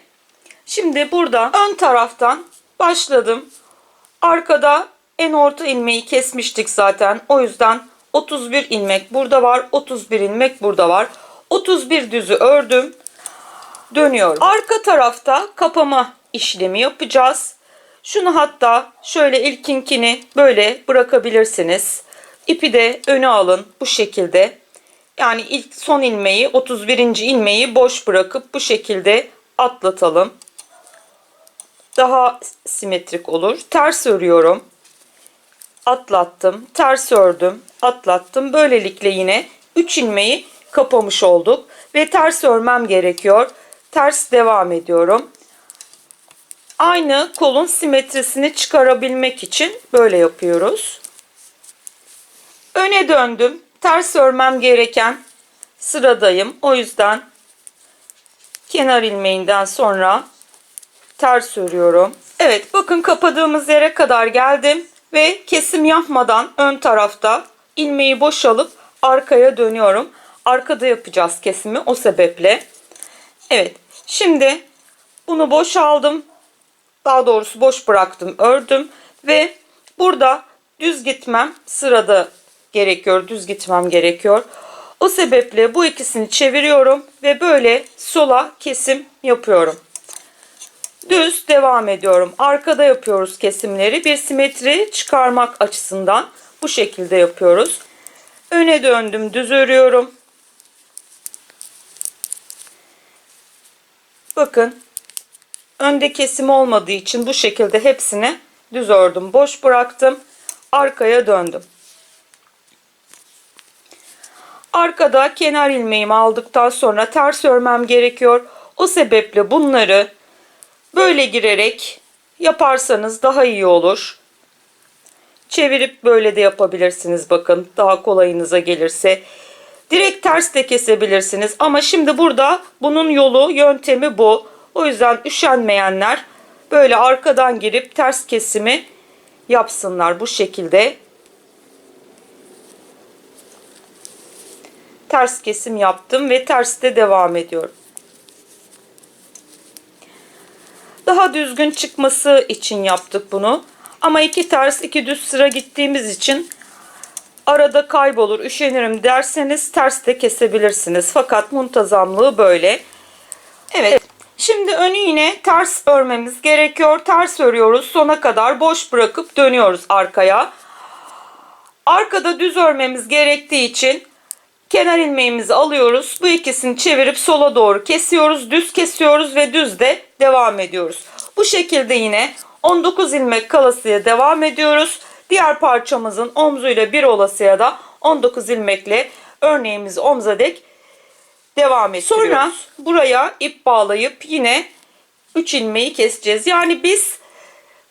Şimdi burada ön taraftan başladım. Arkada en orta ilmeği kesmiştik zaten. O yüzden 31 ilmek burada var. 31 ilmek burada var. 31 düzü ördüm. Dönüyorum. Arka tarafta kapama işlemi yapacağız. Şunu hatta şöyle ilkinkini böyle bırakabilirsiniz. İpi de öne alın bu şekilde. Yani ilk son ilmeği 31. ilmeği boş bırakıp bu şekilde atlatalım. Daha simetrik olur. Ters örüyorum. Atlattım. Ters ördüm. Atlattım. Böylelikle yine 3 ilmeği kapamış olduk. Ve ters örmem gerekiyor. Ters devam ediyorum. Aynı kolun simetrisini çıkarabilmek için böyle yapıyoruz. Öne döndüm. Ters örmem gereken sıradayım. O yüzden kenar ilmeğinden sonra ters örüyorum. Evet bakın kapadığımız yere kadar geldim ve kesim yapmadan ön tarafta ilmeği boşalıp arkaya dönüyorum. Arkada yapacağız kesimi o sebeple. Evet şimdi bunu boşaldım. Daha doğrusu boş bıraktım, ördüm ve burada düz gitmem sırada gerekiyor. Düz gitmem gerekiyor. O sebeple bu ikisini çeviriyorum ve böyle sola kesim yapıyorum. Düz devam ediyorum. Arkada yapıyoruz kesimleri. Bir simetri çıkarmak açısından bu şekilde yapıyoruz. Öne döndüm, düz örüyorum. Bakın önde kesim olmadığı için bu şekilde hepsini düz ördüm. Boş bıraktım. Arkaya döndüm. Arkada kenar ilmeğimi aldıktan sonra ters örmem gerekiyor. O sebeple bunları böyle girerek yaparsanız daha iyi olur. Çevirip böyle de yapabilirsiniz bakın. Daha kolayınıza gelirse. Direkt ters de kesebilirsiniz. Ama şimdi burada bunun yolu, yöntemi bu. O yüzden üşenmeyenler böyle arkadan girip ters kesimi yapsınlar bu şekilde. Ters kesim yaptım ve terste devam ediyorum. Daha düzgün çıkması için yaptık bunu. Ama iki ters iki düz sıra gittiğimiz için arada kaybolur, üşenirim derseniz ters de kesebilirsiniz. Fakat muntazamlığı böyle. Evet. Şimdi önü yine ters örmemiz gerekiyor. Ters örüyoruz. Sona kadar boş bırakıp dönüyoruz arkaya. Arkada düz örmemiz gerektiği için kenar ilmeğimizi alıyoruz. Bu ikisini çevirip sola doğru kesiyoruz. Düz kesiyoruz ve düz de devam ediyoruz. Bu şekilde yine 19 ilmek kalasıya devam ediyoruz. Diğer parçamızın omzuyla bir olasıya da 19 ilmekle örneğimizi omza dek devam ettiriyoruz. Sonra buraya ip bağlayıp yine 3 ilmeği keseceğiz. Yani biz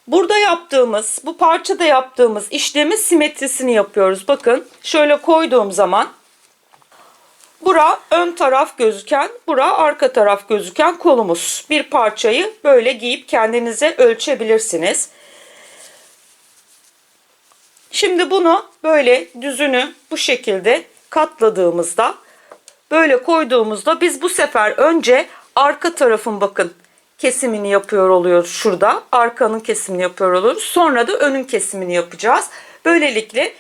burada yaptığımız, bu parçada yaptığımız işlemin simetrisini yapıyoruz. Bakın şöyle koyduğum zaman Bura ön taraf gözüken, bura arka taraf gözüken kolumuz. Bir parçayı böyle giyip kendinize ölçebilirsiniz. Şimdi bunu böyle düzünü bu şekilde katladığımızda, böyle koyduğumuzda biz bu sefer önce arka tarafın bakın kesimini yapıyor oluyoruz şurada. Arkanın kesimini yapıyor oluyoruz. Sonra da önün kesimini yapacağız. Böylelikle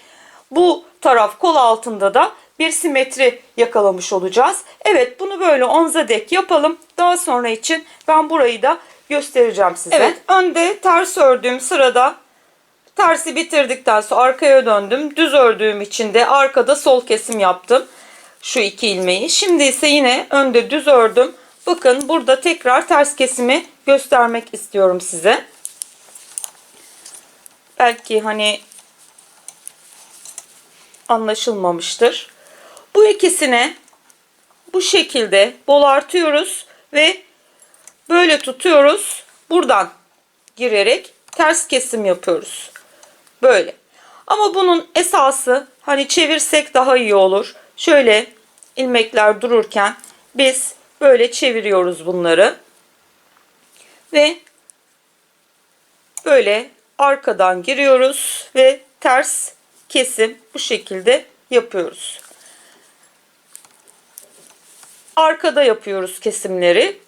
bu taraf kol altında da bir simetri yakalamış olacağız. Evet, bunu böyle omza dek yapalım. Daha sonra için ben burayı da göstereceğim size. Evet, önde ters ördüğüm sırada tersi bitirdikten sonra arkaya döndüm. Düz ördüğüm için de arkada sol kesim yaptım. Şu iki ilmeği. Şimdi ise yine önde düz ördüm. Bakın burada tekrar ters kesimi göstermek istiyorum size. Belki hani anlaşılmamıştır. Bu ikisine bu şekilde bolartıyoruz ve böyle tutuyoruz. Buradan girerek ters kesim yapıyoruz. Böyle. Ama bunun esası hani çevirsek daha iyi olur. Şöyle ilmekler dururken biz böyle çeviriyoruz bunları. Ve böyle arkadan giriyoruz ve ters kesim bu şekilde yapıyoruz. Arkada yapıyoruz kesimleri.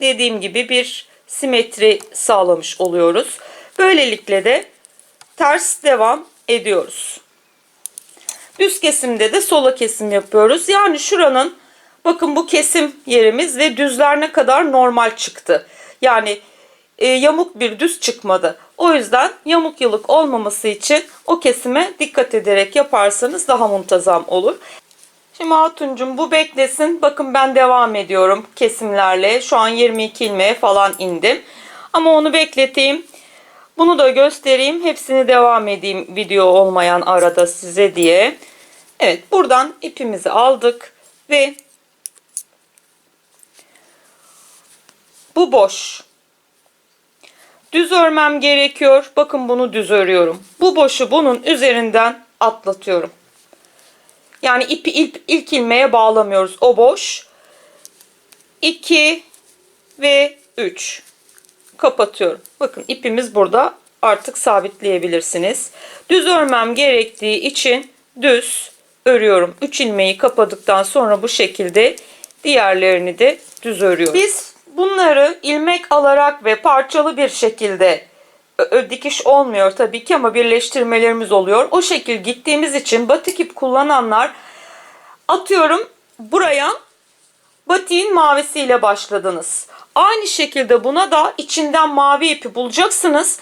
Dediğim gibi bir simetri sağlamış oluyoruz. Böylelikle de ters devam ediyoruz. Düz kesimde de sola kesim yapıyoruz. Yani şuranın bakın bu kesim yerimiz ve düzler ne kadar normal çıktı. Yani yamuk bir düz çıkmadı. O yüzden yamuk yılık olmaması için o kesime dikkat ederek yaparsanız daha muntazam olur. Şimdi Hatuncum bu beklesin. Bakın ben devam ediyorum kesimlerle. Şu an 22 ilmeğe falan indim. Ama onu bekleteyim. Bunu da göstereyim. Hepsini devam edeyim video olmayan arada size diye. Evet, buradan ipimizi aldık ve bu boş. Düz örmem gerekiyor. Bakın bunu düz örüyorum. Bu boşu bunun üzerinden atlatıyorum. Yani ipi ilk ilmeğe bağlamıyoruz. O boş. 2 ve 3. Kapatıyorum. Bakın ipimiz burada. Artık sabitleyebilirsiniz. Düz örmem gerektiği için düz örüyorum. 3 ilmeği kapadıktan sonra bu şekilde diğerlerini de düz örüyorum. Biz bunları ilmek alarak ve parçalı bir şekilde dikiş olmuyor tabii ki ama birleştirmelerimiz oluyor. O şekil gittiğimiz için batik ip kullananlar atıyorum buraya batiğin mavisiyle başladınız. Aynı şekilde buna da içinden mavi ipi bulacaksınız.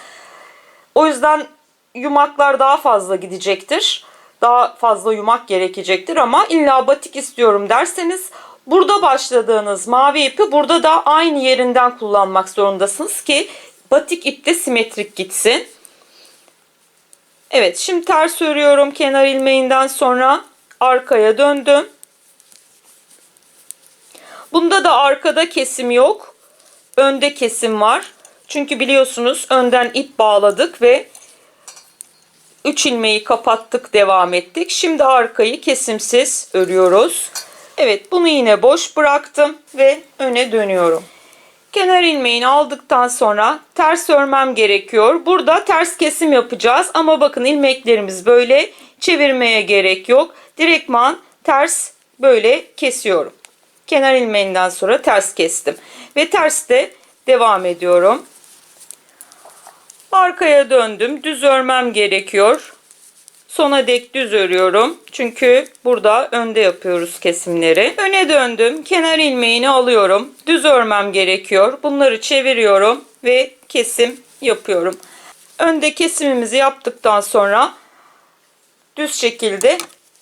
O yüzden yumaklar daha fazla gidecektir. Daha fazla yumak gerekecektir ama illa batik istiyorum derseniz burada başladığınız mavi ipi burada da aynı yerinden kullanmak zorundasınız ki batik ipte simetrik gitsin. Evet, şimdi ters örüyorum kenar ilmeğinden sonra arkaya döndüm. Bunda da arkada kesim yok. Önde kesim var. Çünkü biliyorsunuz önden ip bağladık ve 3 ilmeği kapattık, devam ettik. Şimdi arkayı kesimsiz örüyoruz. Evet, bunu yine boş bıraktım ve öne dönüyorum. Kenar ilmeğini aldıktan sonra ters örmem gerekiyor. Burada ters kesim yapacağız ama bakın ilmeklerimiz böyle, çevirmeye gerek yok. Direktman ters böyle kesiyorum. Kenar ilmeğinden sonra ters kestim ve terste devam ediyorum. Arkaya döndüm. Düz örmem gerekiyor. Sona dek düz örüyorum. Çünkü burada önde yapıyoruz kesimleri. Öne döndüm. Kenar ilmeğini alıyorum. Düz örmem gerekiyor. Bunları çeviriyorum ve kesim yapıyorum. Önde kesimimizi yaptıktan sonra düz şekilde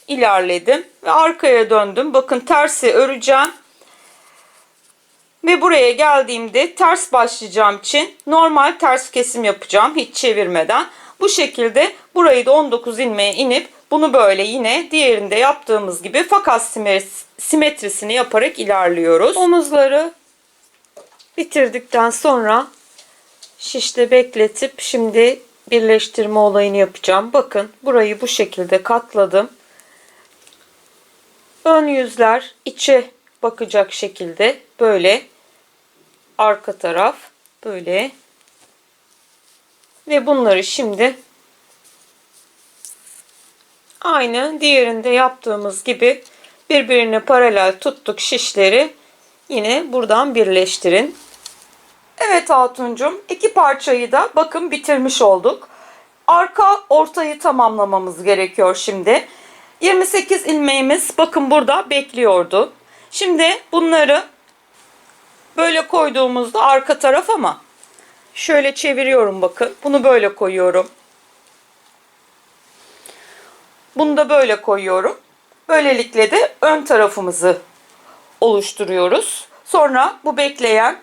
ilerledim ve arkaya döndüm. Bakın tersi öreceğim. Ve buraya geldiğimde ters başlayacağım için normal ters kesim yapacağım hiç çevirmeden. Bu şekilde burayı da 19 ilmeğe inip bunu böyle yine diğerinde yaptığımız gibi fakat simetrisini yaparak ilerliyoruz. Omuzları bitirdikten sonra şişte bekletip şimdi birleştirme olayını yapacağım. Bakın burayı bu şekilde katladım. ön yüzler içe bakacak şekilde böyle, arka taraf böyle ve bunları şimdi aynı diğerinde yaptığımız gibi birbirine paralel tuttuk şişleri. Yine buradan birleştirin. Evet Hatuncum, iki parçayı da bakın bitirmiş olduk. Arka ortayı tamamlamamız gerekiyor şimdi. 28 ilmeğimiz bakın burada bekliyordu. Şimdi bunları böyle koyduğumuzda arka taraf ama şöyle çeviriyorum bakın. Bunu böyle koyuyorum. Bunu da böyle koyuyorum. Böylelikle de ön tarafımızı oluşturuyoruz. Sonra bu bekleyen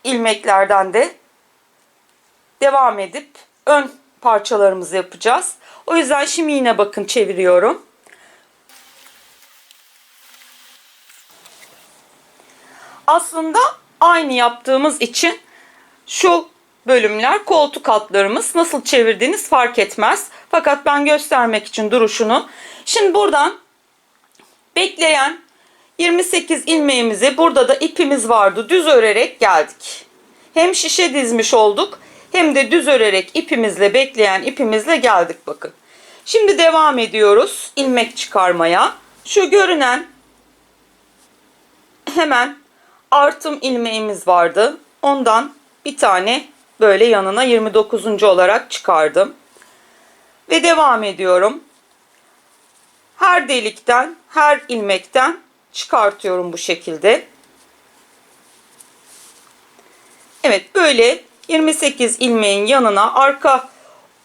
ilmeklerden de devam edip ön parçalarımızı yapacağız. O yüzden şimdi yine bakın çeviriyorum. Aslında aynı yaptığımız için şu bölümler koltuk altlarımız, nasıl çevirdiğiniz fark etmez. Fakat ben göstermek için duruşunu. Şimdi buradan bekleyen 28 ilmeğimizi, burada da ipimiz vardı, düz örerek geldik. Hem şişe dizmiş olduk hem de düz örerek ipimizle, bekleyen ipimizle geldik bakın. Şimdi devam ediyoruz ilmek çıkarmaya. Şu görünen hemen artım ilmeğimiz vardı. Ondan bir tane böyle yanına 29. olarak çıkardım. Ve devam ediyorum. Her delikten, her ilmekten çıkartıyorum bu şekilde. Evet, böyle 28 ilmeğin yanına arka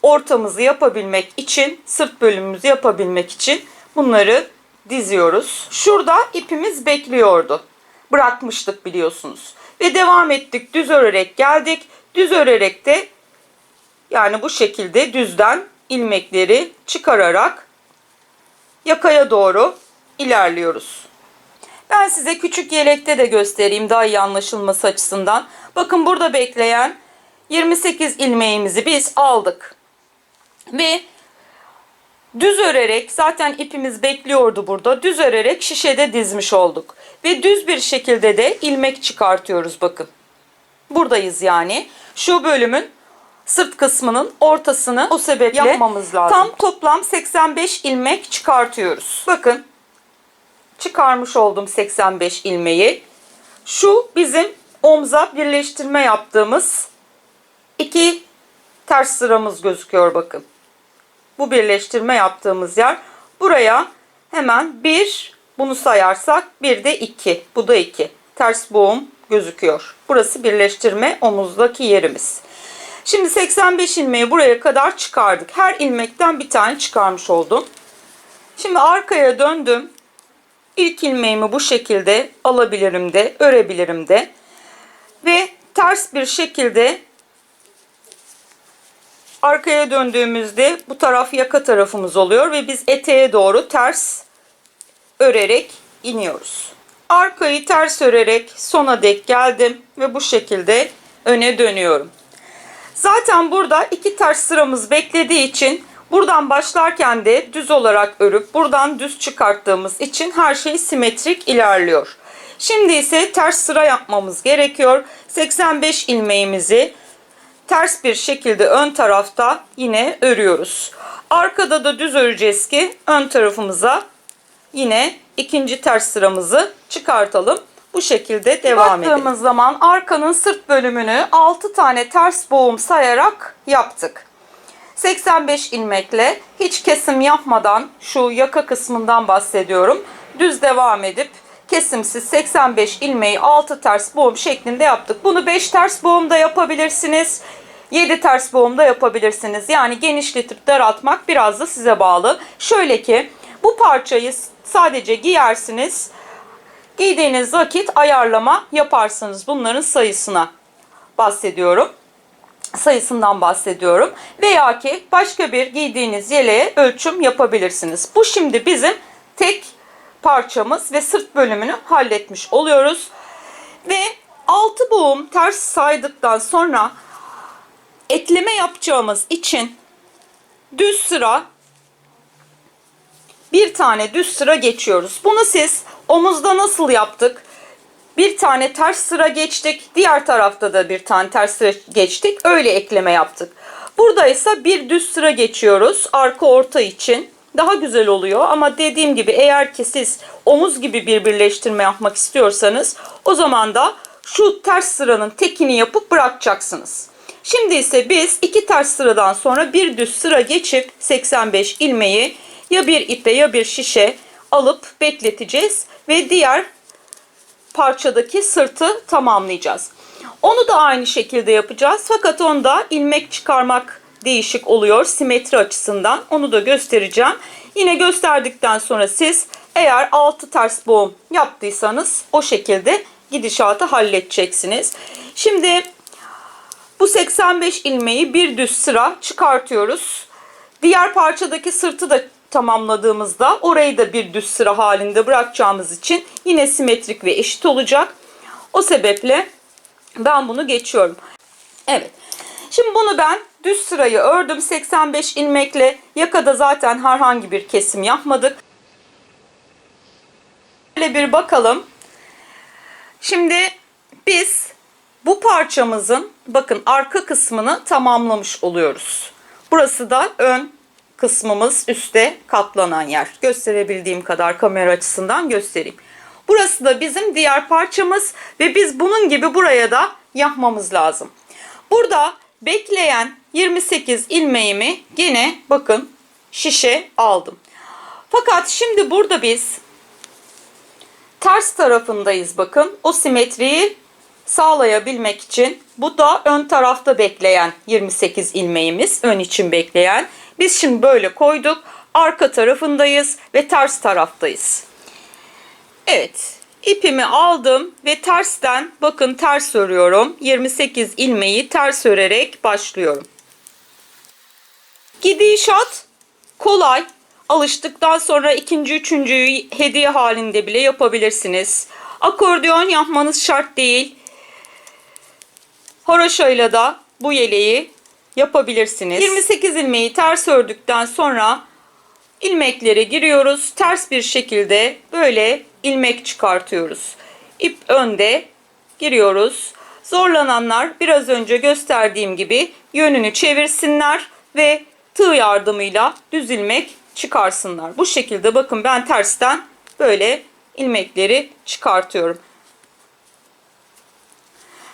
ortamızı yapabilmek için, sırt bölümümüzü yapabilmek için bunları diziyoruz. Şurada ipimiz bekliyordu. Bırakmıştık biliyorsunuz. Ve devam ettik. Düz örerek geldik. Düz örerek de yani bu şekilde düzden ilmekleri çıkararak yakaya doğru ilerliyoruz. Ben size küçük yelekte de göstereyim daha iyi anlaşılması açısından. Bakın burada bekleyen 28 ilmeğimizi biz aldık. Ve düz örerek, zaten ipimiz bekliyordu burada. Düz örerek şişede dizmiş olduk. Ve düz bir şekilde de ilmek çıkartıyoruz bakın. Buradayız yani. Şu bölümün sırt kısmının ortasını o sebeple yapmamız lazım. Tam toplam 85 ilmek çıkartıyoruz. Bakın çıkarmış oldum 85 ilmeği. Şu bizim omza birleştirme yaptığımız iki ters sıramız gözüküyor bakın. Bu birleştirme yaptığımız yer. Buraya hemen bir, bunu sayarsak bir de 2. Bu da 2. Ters boğum gözüküyor. Burası birleştirme omuzdaki yerimiz. Şimdi 85 ilmeği buraya kadar çıkardık. Her ilmekten bir tane çıkarmış oldum. Şimdi arkaya döndüm. İlk ilmeğimi bu şekilde alabilirim de, örebilirim de. Ve ters bir şekilde arkaya döndüğümüzde bu taraf yaka tarafımız oluyor ve biz eteğe doğru ters örerek iniyoruz. Arkayı ters örerek sona dek geldim ve bu şekilde öne dönüyorum. Zaten burada iki ters sıramız beklediği için buradan başlarken de düz olarak örüp buradan düz çıkarttığımız için her şey simetrik ilerliyor. Şimdi ise ters sıra yapmamız gerekiyor. 85 ilmeğimizi ters bir şekilde ön tarafta yine örüyoruz. Arkada da düz öreceğiz ki ön tarafımıza yine ikinci ters sıramızı çıkartalım. Bu şekilde devam edelim. Baktığımız zaman arkanın sırt bölümünü 6 tane ters boğum sayarak yaptık. 85 ilmekle hiç kesim yapmadan, şu yaka kısmından bahsediyorum, düz devam edip kesimsiz 85 ilmeği 6 ters boğum şeklinde yaptık. Bunu 5 ters boğum da yapabilirsiniz. 7 ters boğum da yapabilirsiniz. Yani genişletip daraltmak biraz da size bağlı. Şöyle ki bu parçayı sadece giyersiniz. Giydiğiniz vakit ayarlama yaparsınız. Bunların sayısından bahsediyorum. Veya ki başka bir giydiğiniz yeleğe ölçüm yapabilirsiniz. Bu şimdi bizim tek parçamız ve sırt bölümünü halletmiş oluyoruz. Ve 6 boğum ters saydıktan sonra ekleme yapacağımız için düz sıra bir tane düz sıra geçiyoruz. Bunu siz omuzda nasıl yaptık? Bir tane ters sıra geçtik. Diğer tarafta da bir tane ters sıra geçtik. Öyle ekleme yaptık. Burada ise bir düz sıra geçiyoruz. Arka orta için. Daha güzel oluyor. Ama dediğim gibi eğer ki siz omuz gibi bir birleştirme yapmak istiyorsanız o zaman da şu ters sıranın tekini yapıp bırakacaksınız. Şimdi ise biz iki ters sıradan sonra bir düz sıra geçip 85 ilmeği ya bir ipe ya bir şişe alıp bekleteceğiz ve diğer parçadaki sırtı tamamlayacağız. Onu da aynı şekilde yapacağız. Fakat onda ilmek çıkarmak değişik oluyor simetri açısından. Onu da göstereceğim. Yine gösterdikten sonra siz eğer 6 ters boğum yaptıysanız o şekilde gidişatı halledeceksiniz. Şimdi bu 85 ilmeği bir düz sıra çıkartıyoruz. Diğer parçadaki sırtı da tamamladığımızda orayı da bir düz sıra halinde bırakacağımız için yine simetrik ve eşit olacak. O sebeple ben bunu geçiyorum. Evet. Şimdi bunu ben düz sırayı ördüm 85 ilmekle. Yakada zaten herhangi bir kesim yapmadık. Şöyle bir bakalım. Şimdi biz bu parçamızın bakın arka kısmını tamamlamış oluyoruz. Burası da ön kısmımız, üstte katlanan yer. Gösterebildiğim kadar kamera açısından göstereyim. Burası da bizim diğer parçamız ve biz bunun gibi buraya da yapmamız lazım. Burada bekleyen 28 ilmeğimi yine bakın şişe aldım. Fakat şimdi burada biz ters tarafındayız bakın. O simetriyi sağlayabilmek için bu da ön tarafta bekleyen 28 ilmeğimiz, ön için bekleyen. Biz şimdi böyle koyduk. Arka tarafındayız ve ters taraftayız. Evet, ipimi aldım ve tersten bakın ters örüyorum. 28 ilmeği ters örerek başlıyorum. Gidişat kolay. Alıştıktan sonra ikinci, üçüncüyü hediye halinde bile yapabilirsiniz. Akordeon yapmanız şart değil. Haroşayla da bu yeleği yapabilirsiniz. 28 ilmeği ters ördükten sonra ilmeklere giriyoruz. Ters bir şekilde böyle ilmek çıkartıyoruz. İp önde giriyoruz. Zorlananlar biraz önce gösterdiğim gibi yönünü çevirsinler ve tığ yardımıyla düz ilmek çıkarsınlar. Bu şekilde bakın ben tersten böyle ilmekleri çıkartıyorum.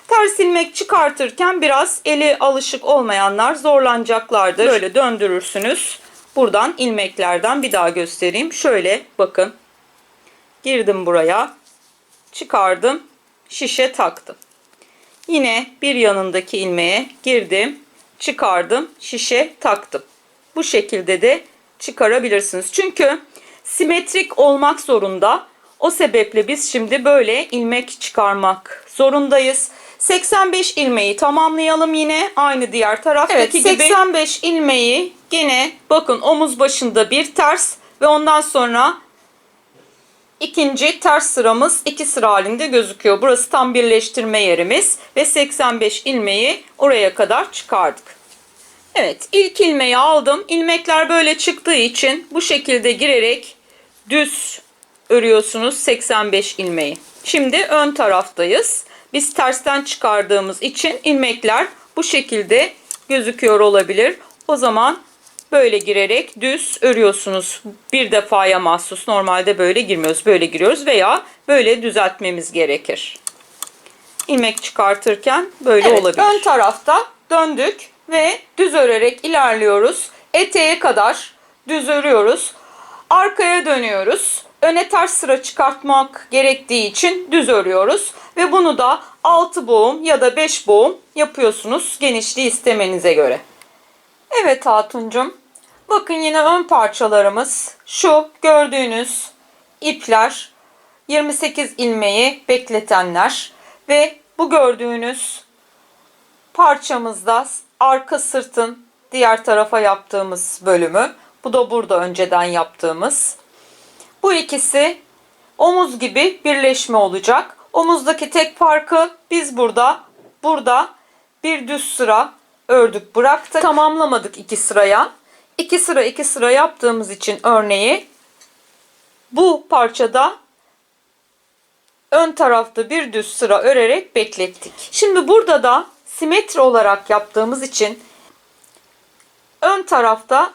Ters ilmek çıkartırken biraz eli alışık olmayanlar zorlanacaklardır. Böyle döndürürsünüz. Buradan ilmeklerden bir daha göstereyim. Şöyle bakın. Girdim buraya. Çıkardım. Şişe taktım. Yine bir yanındaki ilmeğe girdim. Çıkardım. Şişe taktım. Bu şekilde de çıkarabilirsiniz. Çünkü simetrik olmak zorunda. O sebeple biz şimdi böyle ilmek çıkarmak zorundayız. 85 ilmeği tamamlayalım yine aynı diğer taraftaki gibi. 85 ilmeği gene bakın omuz başında bir ters ve ondan sonra ikinci ters sıramız iki sıra halinde gözüküyor. Burası tam birleştirme yerimiz ve 85 ilmeği oraya kadar çıkardık. Evet, ilk ilmeği aldım. İlmekler böyle çıktığı için bu şekilde girerek düz örüyorsunuz 85 ilmeği. Şimdi ön taraftayız. Biz tersten çıkardığımız için ilmekler bu şekilde gözüküyor olabilir. O zaman böyle girerek düz örüyorsunuz. Bir defaya mahsus. Normalde böyle girmiyoruz. Böyle giriyoruz veya böyle düzeltmemiz gerekir. İlmek çıkartırken böyle olabilir. Ön tarafta döndük ve düz örerek ilerliyoruz. Eteğe kadar düz örüyoruz. Arkaya dönüyoruz. Öne ters sıra çıkartmak gerektiği için düz örüyoruz. Ve bunu da 6 boğum ya da 5 boğum yapıyorsunuz genişliği istemenize göre. Evet Hatuncum. Bakın yine ön parçalarımız şu gördüğünüz ipler 28 ilmeği bekletenler ve bu gördüğünüz parçamızda arka sırtın diğer tarafa yaptığımız bölümü. Bu da burada önceden yaptığımız. Bu ikisi omuz gibi birleşme olacak. Omuzdaki tek farkı biz burada bir düz sıra ördük bıraktık. Tamamlamadık iki sıraya. İki sıra yaptığımız için örneği Bu parçada ön tarafta bir düz sıra örerek beklettik. Şimdi burada da simetri olarak yaptığımız için ön tarafta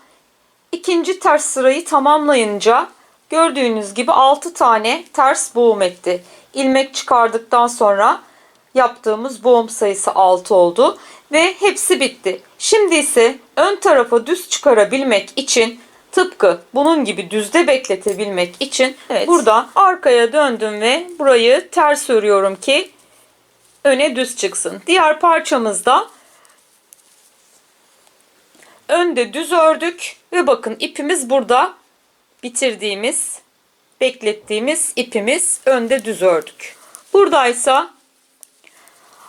ikinci ters sırayı tamamlayınca gördüğünüz gibi 6 tane ters boğum etti. İlmek çıkardıktan sonra yaptığımız boğum sayısı 6 oldu ve hepsi bitti. Şimdi ise ön tarafa düz çıkarabilmek için, tıpkı bunun gibi düzde bekletebilmek için burada arkaya döndüm ve burayı ters örüyorum ki öne düz çıksın. Diğer parçamızda önde düz ördük ve bakın ipimiz burada, bitirdiğimiz, beklettiğimiz ipimiz önde düz ördük. Buradaysa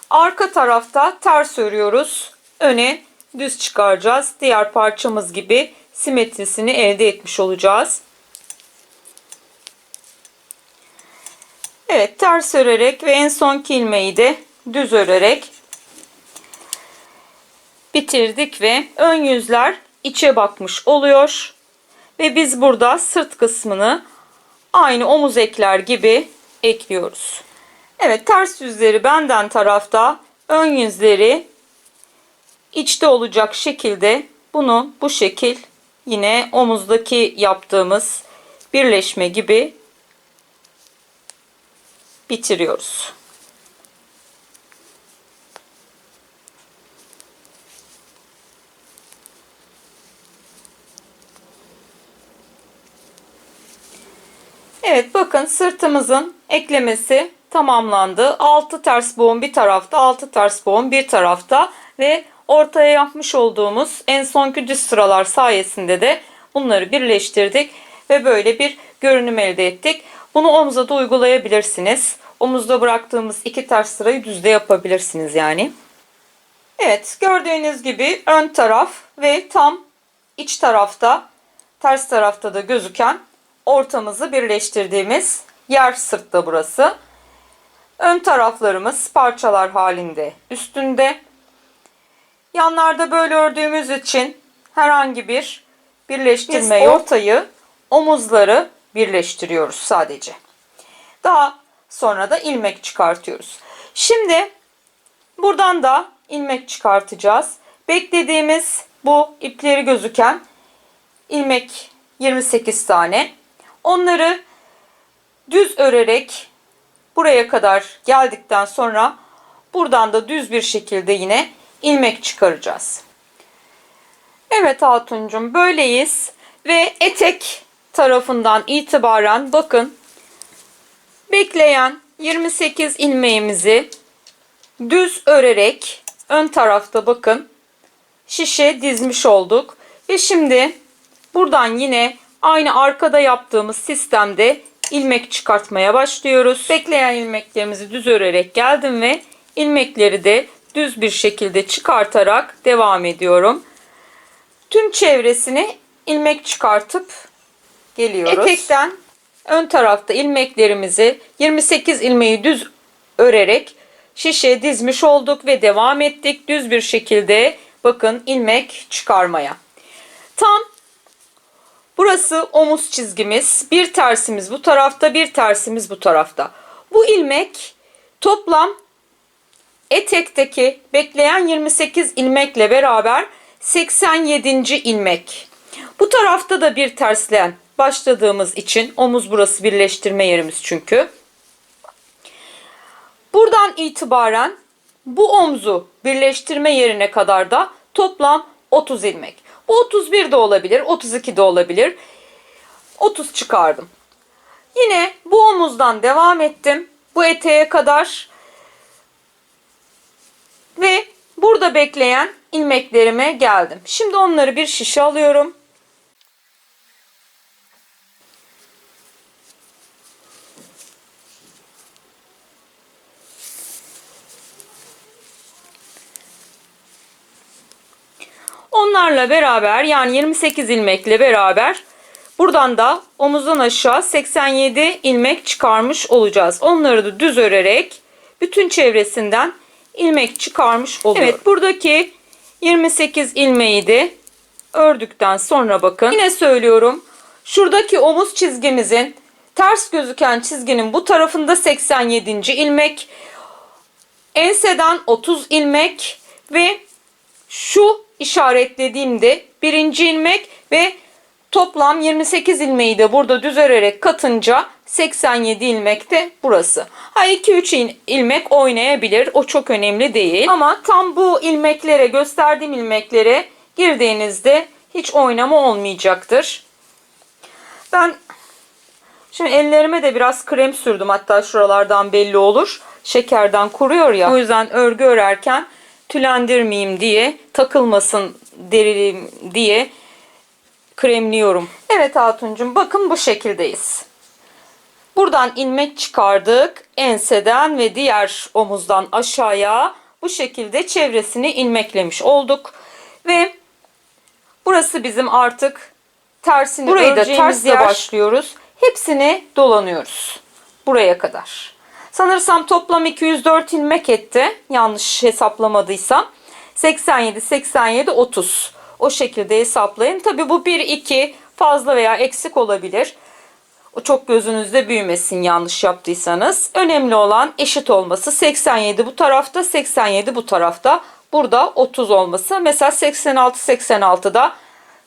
arka tarafta ters örüyoruz. Öne düz çıkaracağız. Diğer parçamız gibi simetrisini elde etmiş olacağız. Evet, ters örerek ve en sonki ilmeği de düz örerek bitirdik ve ön yüzler içe bakmış oluyor. Ve biz burada sırt kısmını aynı omuz ekler gibi ekliyoruz. Evet, ters yüzleri benden tarafta, ön yüzleri içte olacak şekilde bunu bu şekil yine omuzdaki yaptığımız birleşme gibi bitiriyoruz. Evet, bakın sırtımızın eklemesi tamamlandı. 6 ters boğum bir tarafta, 6 ters boğum bir tarafta ve ortaya yapmış olduğumuz en sonki düz sıralar sayesinde de bunları birleştirdik ve böyle bir görünüm elde ettik. Bunu omuza da uygulayabilirsiniz. Omuzda bıraktığımız 2 ters sırayı düzde yapabilirsiniz yani. Evet, gördüğünüz gibi ön taraf ve tam iç tarafta, ters tarafta da gözüken ortamızı birleştirdiğimiz yer sırtta burası. Ön taraflarımız parçalar halinde üstünde. Yanlarda böyle ördüğümüz için herhangi bir birleştirme yok. Ortayı, omuzları birleştiriyoruz sadece. Daha sonra da ilmek çıkartıyoruz. Şimdi buradan da ilmek çıkartacağız. Beklediğimiz bu ipleri gözüken ilmek 28 tane. Onları düz örerek buraya kadar geldikten sonra buradan da düz bir şekilde yine ilmek çıkaracağız. Evet Hatuncum, böyleyiz ve etek tarafından itibaren bakın bekleyen 28 ilmeğimizi düz örerek ön tarafta bakın şişe dizmiş olduk ve şimdi buradan yine aynı arkada yaptığımız sistemde ilmek çıkartmaya başlıyoruz. Bekleyen ilmeklerimizi düz örerek geldim ve ilmekleri de düz bir şekilde çıkartarak devam ediyorum. Tüm çevresini ilmek çıkartıp geliyoruz. Etekten ön tarafta ilmeklerimizi 28 ilmeği düz örerek şişe dizmiş olduk ve devam ettik düz bir şekilde bakın ilmek çıkarmaya. Tam burası omuz çizgimiz. Bir tersimiz bu tarafta, bir tersimiz bu tarafta. Bu ilmek toplam etekteki bekleyen 28 ilmekle beraber 87. ilmek. Bu tarafta da bir terslen başladığımız için omuz burası birleştirme yerimiz çünkü. Buradan itibaren bu omzu birleştirme yerine kadar da toplam 30 ilmek. Bu 31 de olabilir, 32 de olabilir. 30 çıkardım. Yine bu omuzdan devam ettim. Bu eteğe kadar. Ve burada bekleyen ilmeklerime geldim. Şimdi onları bir şişe alıyorum. Onlarla beraber yani 28 ilmekle beraber buradan da omuzdan aşağı 87 ilmek çıkarmış olacağız. Onları da düz örerek bütün çevresinden ilmek çıkarmış oluyorum. Evet, buradaki 28 ilmeği de ördükten sonra bakın yine söylüyorum. Şuradaki omuz çizgimizin Ters gözüken çizginin bu tarafında 87. ilmek, enseden 30 ilmek ve şu işaretlediğimde 1. ilmek ve toplam 28 ilmeği de burada düz örerek katınca 87 ilmek de burası. 2-3 ilmek oynayabilir. O çok önemli değil. Ama tam bu ilmeklere, gösterdiğim ilmeklere girdiğinizde hiç oynama olmayacaktır. Ben şimdi ellerime de biraz krem sürdüm. Hatta şuralardan belli olur. Şekerden kuruyor ya. O yüzden örgü örerken tülendirmeyeyim diye, takılmasın derim diye kremliyorum. Evet Hatuncum, bakın bu şekildeyiz. Buradan ilmek çıkardık. Enseden ve diğer omuzdan aşağıya bu şekilde çevresini ilmeklemiş olduk. Ve burası bizim artık tersini burayı da tersle başlıyoruz. Hepsini dolanıyoruz. Buraya kadar. Sanırsam toplam 204 ilmek etti. Yanlış hesaplamadıysam. 87, 87, 30. O şekilde hesaplayın. Tabi bu 1-2 fazla veya eksik olabilir. O çok gözünüzde büyümesin yanlış yaptıysanız. Önemli olan eşit olması. 87 bu tarafta, 87 bu tarafta. Burada 30 olması. Mesela 86-86'da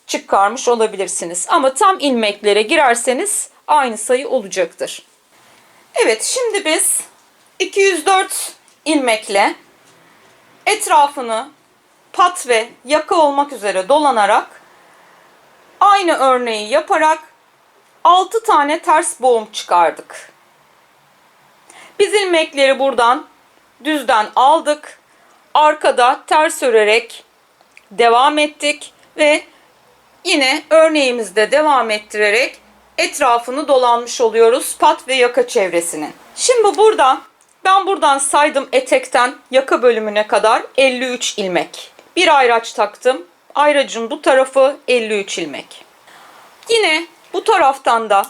çıkarmış olabilirsiniz. Ama tam ilmeklere girerseniz aynı sayı olacaktır. Evet, şimdi biz 204 ilmekle etrafını pat ve yaka olmak üzere dolanarak aynı örneği yaparak 6 tane ters boğum çıkardık. Biz ilmekleri buradan düzden aldık. Arkada ters örerek devam ettik ve yine örneğimizde devam ettirerek etrafını dolanmış oluyoruz pat ve yaka çevresinin. Şimdi burada ben buradan saydım etekten yaka bölümüne kadar 53 ilmek. Bir ayraç taktım. Ayracın bu tarafı 53 ilmek. Yine bu taraftan da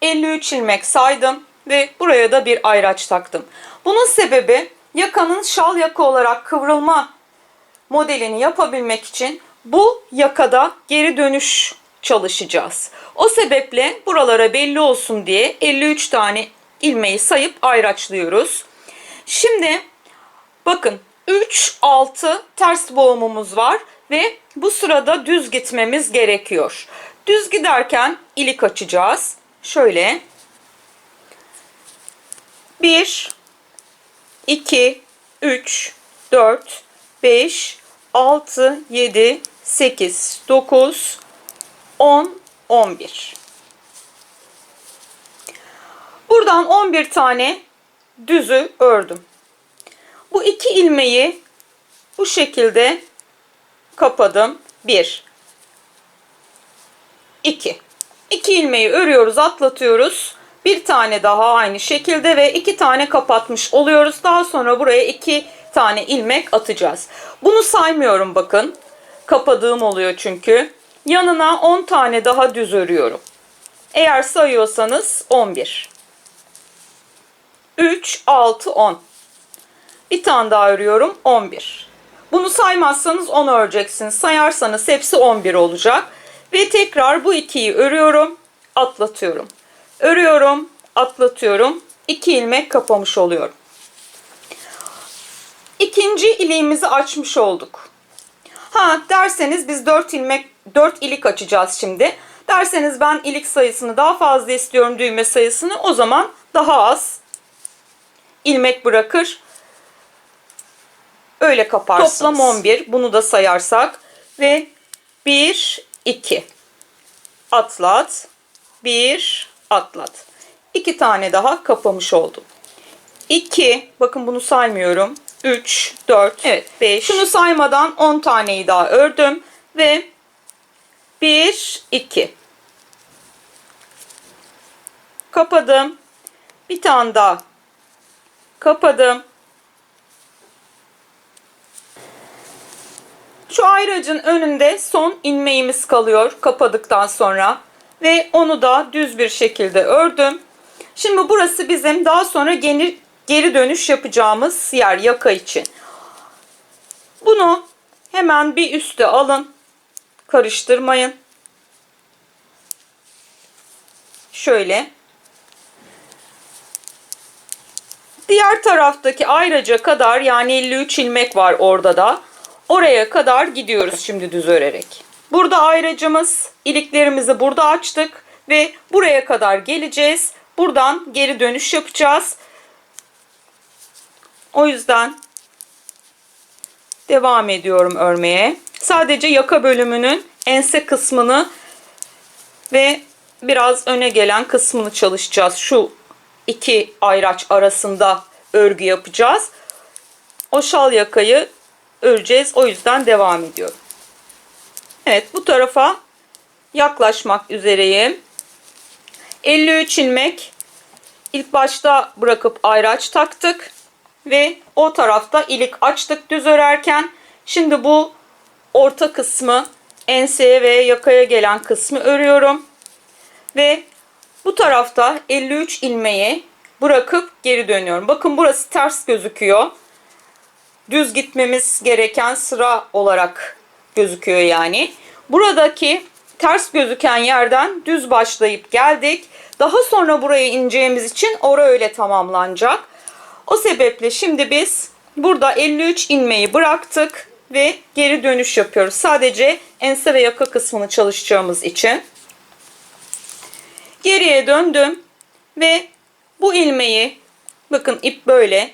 53 ilmek saydım ve buraya da bir ayraç taktım. Bunun sebebi yakanın şal yaka olarak kıvrılma modelini yapabilmek için bu yakada geri dönüş çalışacağız. O sebeple buralara belli olsun diye 53 tane ilmeği sayıp ayraçlıyoruz. Şimdi bakın 3-6 ters boğumumuz var ve bu sırada düz gitmemiz gerekiyor. Düz giderken ilik açacağız. Şöyle 1, 2, 3, 4, 5, 6, 7, 8, 9, 10, 11. Buradan 11 tane düzü ördüm. Bu iki ilmeği bu şekilde kapadım. 1, 2. 2 ilmeği örüyoruz, atlatıyoruz. Bir tane daha aynı şekilde ve 2 tane kapatmış oluyoruz. Daha sonra buraya 2 tane ilmek atacağız. Bunu saymıyorum bakın. Kapadığım oluyor çünkü. Yanına 10 tane daha düz örüyorum. Eğer sayıyorsanız 11. 3, 6, 10. Bir tane daha örüyorum. 11. Bunu saymazsanız 10 öreceksiniz. Sayarsanız hepsi 11 olacak. Ve tekrar bu ikiyi örüyorum. Atlatıyorum. Örüyorum. Atlatıyorum. 2 ilmek kapamış oluyorum. İkinci iliğimizi açmış olduk. Derseniz biz 4 ilik açacağız şimdi. Derseniz ben ilik sayısını daha fazla istiyorum, düğme sayısını, o zaman daha az ilmek bırakır. Öyle kaparsınız. Toplam 11. Bunu da sayarsak ve 1, 2. Atlat. 1, atlat. 2 tane daha kapamış oldum. 2. Bakın bunu saymıyorum. 3, 4, evet 5. Şunu saymadan 10 taneyi daha ördüm. Ve 1, 2. Kapadım. Bir tane daha kapadım. Şu ayracın önünde son ilmeğimiz kalıyor kapadıktan sonra. Ve onu da düz bir şekilde ördüm. Şimdi burası bizim daha sonra geri dönüş yapacağımız yer, yaka için. Bunu hemen bir üste alın. Karıştırmayın. Şöyle Diğer taraftaki ayraca kadar, yani 53 ilmek var orada da. Oraya kadar gidiyoruz şimdi düz örerek. Burada ayracımız, iliklerimizi burada açtık ve buraya kadar geleceğiz. Buradan geri dönüş yapacağız. O yüzden devam ediyorum örmeye. Sadece yaka bölümünün ense kısmını ve biraz öne gelen kısmını çalışacağız. Şu iki ayraç arasında örgü yapacağız. O şal yakayı öreceğiz. O yüzden devam ediyorum. Evet, bu tarafa yaklaşmak üzereyim. 53 ilmek ilk başta bırakıp ayraç taktık ve o tarafta ilik açtık düz örerken. Şimdi bu orta kısmı, enseye ve yakaya gelen kısmı örüyorum ve bu tarafta 53 ilmeği bırakıp geri dönüyorum. Bakın burası ters gözüküyor. Düz gitmemiz gereken sıra olarak gözüküyor yani. Buradaki ters gözüken yerden düz başlayıp geldik. Daha sonra buraya ineceğimiz için ora öyle tamamlanacak. O sebeple şimdi biz burada 53 ilmeği bıraktık ve geri dönüş yapıyoruz. Sadece ense ve yaka kısmını çalışacağımız için. Geriye döndüm ve bu ilmeği, bakın ip böyle,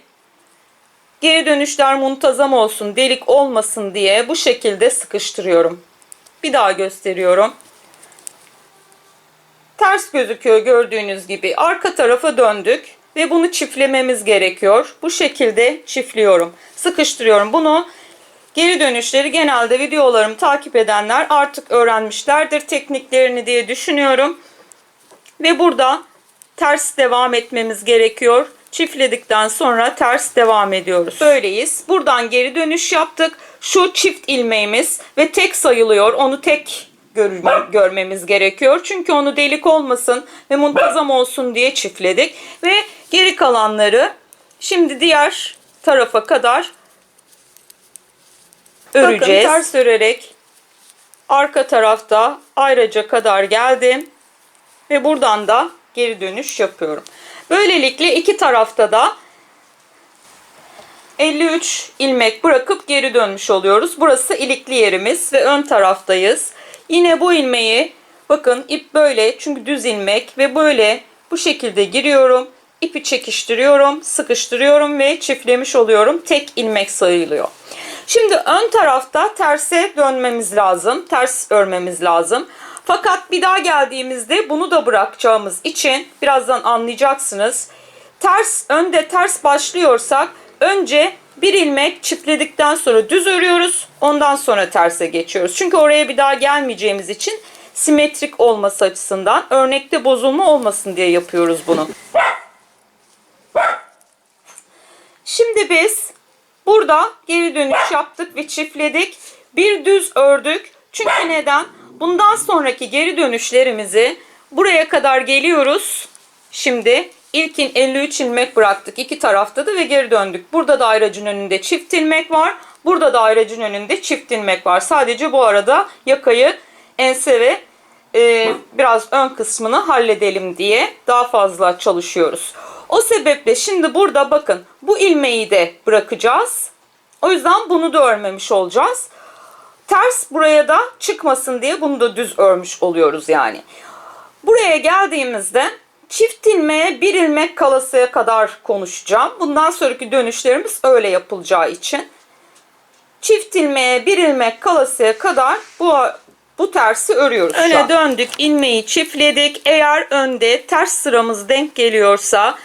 geri dönüşler muntazam olsun, delik olmasın diye bu şekilde sıkıştırıyorum. Bir daha gösteriyorum. Ters gözüküyor gördüğünüz gibi. Arka tarafa döndük ve bunu çiftlememiz gerekiyor. Bu şekilde çiftliyorum, sıkıştırıyorum. Bunu geri dönüşleri genelde videolarımı takip edenler artık öğrenmişlerdir tekniklerini diye düşünüyorum. Ve burada ters devam etmemiz gerekiyor. Çiftledikten sonra ters devam ediyoruz. Böyleyiz. Buradan geri dönüş yaptık. Şu çift ilmeğimiz ve tek sayılıyor. Onu tek görmemiz gerekiyor. Çünkü onu delik olmasın ve muntazam olsun diye çiftledik. Ve geri kalanları şimdi diğer tarafa kadar öreceğiz. Bakın ters örerek arka tarafta ayraca kadar geldim. Ve buradan da geri dönüş yapıyorum. Böylelikle iki tarafta da 53 ilmek bırakıp geri dönmüş oluyoruz. Burası ilikli yerimiz ve ön taraftayız. Yine bu ilmeği, bakın ip böyle çünkü düz ilmek ve böyle bu şekilde giriyorum. İpi çekiştiriyorum, sıkıştırıyorum ve çiftlemiş oluyorum. Tek ilmek sayılıyor. Şimdi ön tarafta terse dönmemiz lazım. Ters örmemiz lazım. Fakat bir daha geldiğimizde bunu da bırakacağımız için birazdan anlayacaksınız. Önde ters başlıyorsak önce bir ilmek çiftledikten sonra düz örüyoruz. Ondan sonra terse geçiyoruz. Çünkü oraya bir daha gelmeyeceğimiz için simetrik olması açısından, örnekte bozulma olmasın diye yapıyoruz bunu. Şimdi biz burada geri dönüş yaptık ve çiftledik. Bir düz ördük. Çünkü neden? Bundan sonraki geri dönüşlerimizi buraya kadar geliyoruz. Şimdi ilkin 53 ilmek bıraktık. İki tarafta da ve geri döndük. Burada da ayracın önünde çift ilmek var. Burada da ayracın önünde çift ilmek var. Sadece bu arada yakayı, ense ve biraz ön kısmını halledelim diye daha fazla çalışıyoruz. O sebeple şimdi burada bakın bu ilmeği de bırakacağız. O yüzden bunu da örmemiş olacağız. Ters buraya da çıkmasın diye bunu da düz örmüş oluyoruz yani. Buraya geldiğimizde çift ilmeğe bir ilmek kalasıya kadar konuşacağım. Bundan sonraki dönüşlerimiz öyle yapılacağı için. Çift ilmeğe bir ilmek kalasıya kadar bu tersi örüyoruz. Öne döndük, ilmeği çiftledik. Eğer önde ters sıramız denk geliyorsa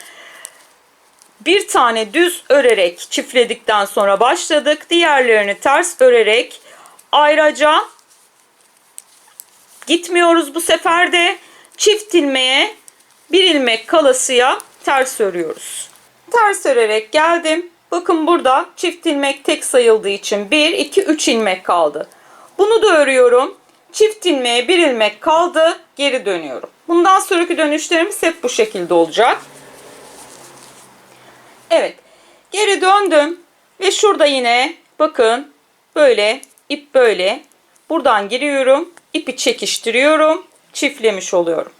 bir tane düz örerek çiftledikten sonra başladık. Diğerlerini ters örerek ayraca gitmiyoruz bu sefer de. Çift ilmeğe bir ilmek kalasıya ters örüyoruz. Ters örerek geldim. Bakın burada çift ilmek tek sayıldığı için 1, 2, 3 ilmek kaldı. Bunu da örüyorum. Çift ilmeğe bir ilmek kaldı. Geri dönüyorum. Bundan sonraki dönüşlerimiz hep bu şekilde olacak. Evet. Geri döndüm. Ve şurada yine bakın böyle ip böyle. Buradan giriyorum. İpi çekiştiriyorum. Çiftlemiş oluyorum.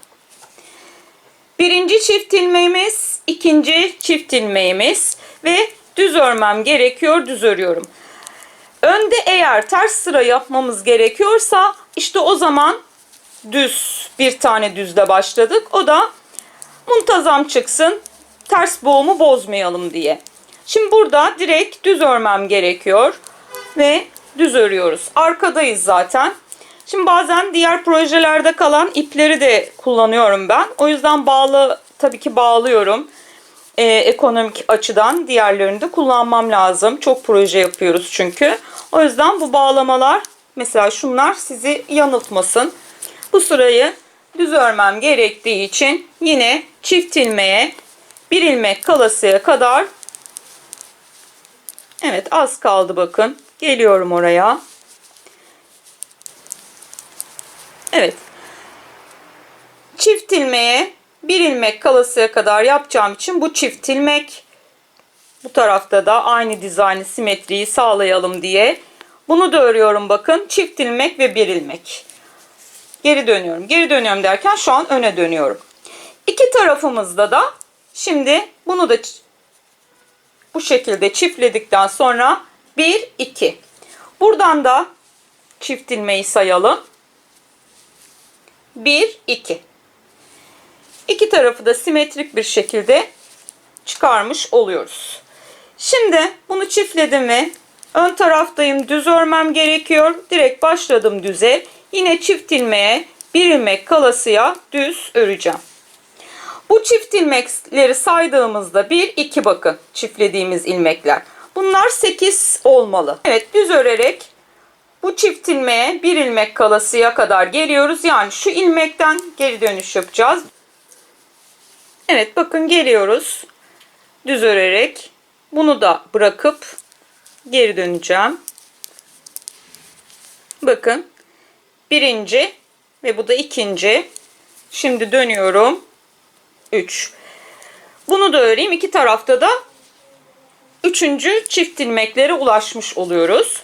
Birinci çift ilmeğimiz, ikinci çift ilmeğimiz ve düz örmem gerekiyor. Düz örüyorum. Önde eğer ters sıra yapmamız gerekiyorsa işte o zaman düz, bir tane düzle başladık. O da muntazam çıksın, ters boğumu bozmayalım diye. Şimdi burada direkt düz örmem gerekiyor ve düz örüyoruz. Arkadayız zaten. Şimdi bazen diğer projelerde kalan ipleri de kullanıyorum ben. O yüzden tabii ki bağlıyorum. Ekonomik açıdan diğerlerini de kullanmam lazım. Çok proje yapıyoruz çünkü. O yüzden bu bağlamalar, mesela şunlar sizi yanıltmasın. Bu sırayı düz örmem gerektiği için yine çift ilmeğe, bir ilmek kalasıya kadar, evet az kaldı bakın, geliyorum oraya. Evet, çift ilmeğe bir ilmek kalasıya kadar yapacağım için bu çift ilmek, bu tarafta da aynı dizaynı, simetriyi sağlayalım diye bunu da örüyorum. Bakın, çift ilmek ve bir ilmek. Geri dönüyorum. Geri dönüyorum derken şu an öne dönüyorum. İki tarafımızda da şimdi bunu da bu şekilde çiftledikten sonra 1 2. Buradan da çift ilmeği sayalım. 1 2. İki tarafı da simetrik bir şekilde çıkarmış oluyoruz. Şimdi bunu çiftledim ve ön taraftayım. Düz örmem gerekiyor. Direkt başladım düze. Yine çift ilmeğe bir ilmek kalasıya düz öreceğim. Bu çift ilmekleri saydığımızda 1 2 bakın çiftlediğimiz ilmekler. Bunlar 8 olmalı. Evet, düz örerek bu çift ilmeğe bir ilmek kalasıya kadar geliyoruz. Yani şu ilmekten geri dönüş yapacağız. Evet, bakın geliyoruz. Düz örerek bunu da bırakıp geri döneceğim. Bakın, birinci ve bu da ikinci. Şimdi dönüyorum. 3. Bunu da öreyim. İki tarafta da üçüncü çift ilmeklere ulaşmış oluyoruz.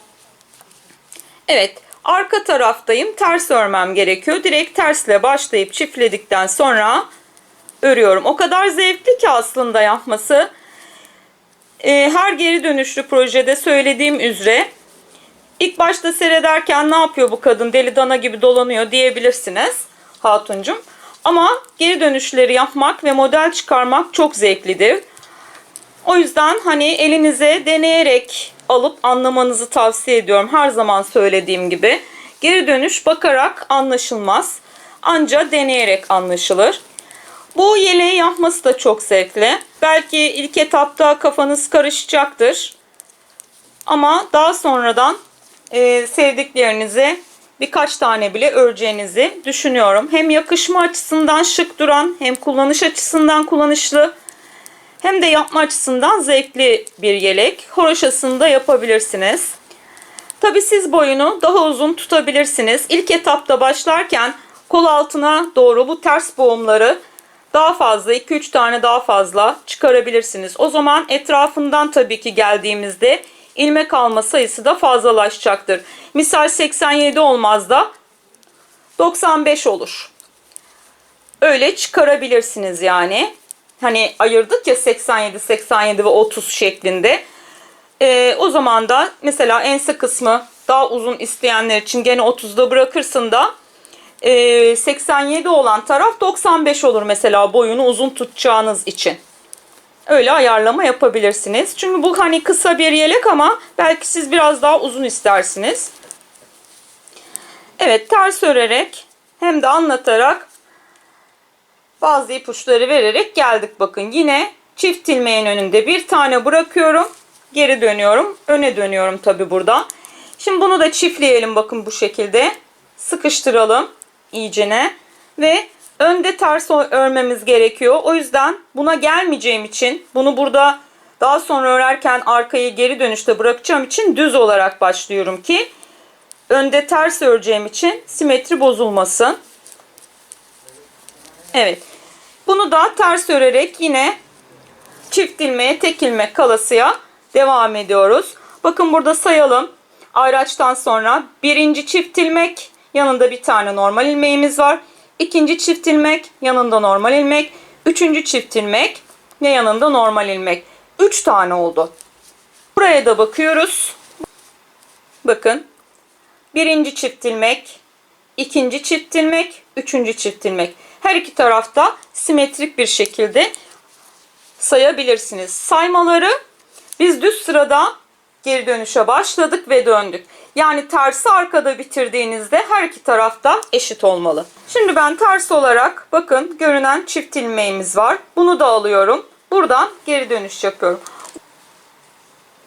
Evet, arka taraftayım. Ters örmem gerekiyor. Direkt tersle başlayıp çiftledikten sonra örüyorum. O kadar zevkli ki aslında yapması. Her geri dönüşlü projede söylediğim üzere ilk başta seyrederken ne yapıyor bu kadın, deli dana gibi dolanıyor diyebilirsiniz hatuncum. Ama geri dönüşleri yapmak ve model çıkarmak çok zevklidir. O yüzden hani elinize deneyerek alıp anlamanızı tavsiye ediyorum. Her zaman söylediğim gibi geri dönüş bakarak anlaşılmaz. Anca deneyerek anlaşılır. Bu yeleği yapması da çok zevkli. Belki ilk etapta kafanız karışacaktır. Ama daha sonradan sevdiklerinize birkaç tane bile öreceğinizi düşünüyorum. Hem yakışma açısından şık duran, hem kullanış açısından kullanışlı, hem de yapma açısından zevkli bir yelek. Horoşasını da yapabilirsiniz. Tabi siz boyunu daha uzun tutabilirsiniz. İlk etapta başlarken kol altına doğru bu ters boğumları daha fazla, 2-3 tane daha fazla çıkarabilirsiniz. O zaman etrafından tabii ki geldiğimizde ilmek alma sayısı da fazlalaşacaktır. Misal 87 olmaz da 95 olur. Öyle çıkarabilirsiniz yani. Hani ayırdık ya 87, 87 ve 30 şeklinde. O zaman da mesela ense kısmı daha uzun isteyenler için gene 30'da bırakırsın da 87 olan taraf 95 olur mesela, boyunu uzun tutacağınız için. Öyle ayarlama yapabilirsiniz. Çünkü bu hani kısa bir yelek ama belki siz biraz daha uzun istersiniz. Evet, ters örerek hem de anlatarak bazı ipuçları vererek geldik. Bakın, yine çift ilmeğin önünde bir tane bırakıyorum. Geri dönüyorum. Öne dönüyorum tabi burada. Şimdi bunu da çiftleyelim bakın bu şekilde. Sıkıştıralım iyicene ve önde ters örmemiz gerekiyor. O yüzden buna gelmeyeceğim için, bunu burada daha sonra örerken arkayı geri dönüşte bırakacağım için düz olarak başlıyorum ki önde ters öreceğim için simetri bozulmasın. Evet. Bunu da ters örerek yine çift ilmeğe tek ilmek kalasıya devam ediyoruz. Bakın burada sayalım. Ayraçtan sonra birinci çift ilmek, yanında bir tane normal ilmeğimiz var. İkinci çift ilmek, yanında normal ilmek. Üçüncü çift ilmek ve yanında normal ilmek. 3 tane oldu. Buraya da bakıyoruz. Bakın. Birinci çift ilmek, ikinci çift ilmek, üçüncü çift ilmek. Her iki tarafta simetrik bir şekilde sayabilirsiniz. Saymaları biz düz sırada geri dönüşe başladık ve döndük. Yani tersi arkada bitirdiğinizde her iki tarafta eşit olmalı. Şimdi ben ters olarak bakın görünen çift ilmeğimiz var. Bunu da alıyorum. Buradan geri dönüş yapıyorum.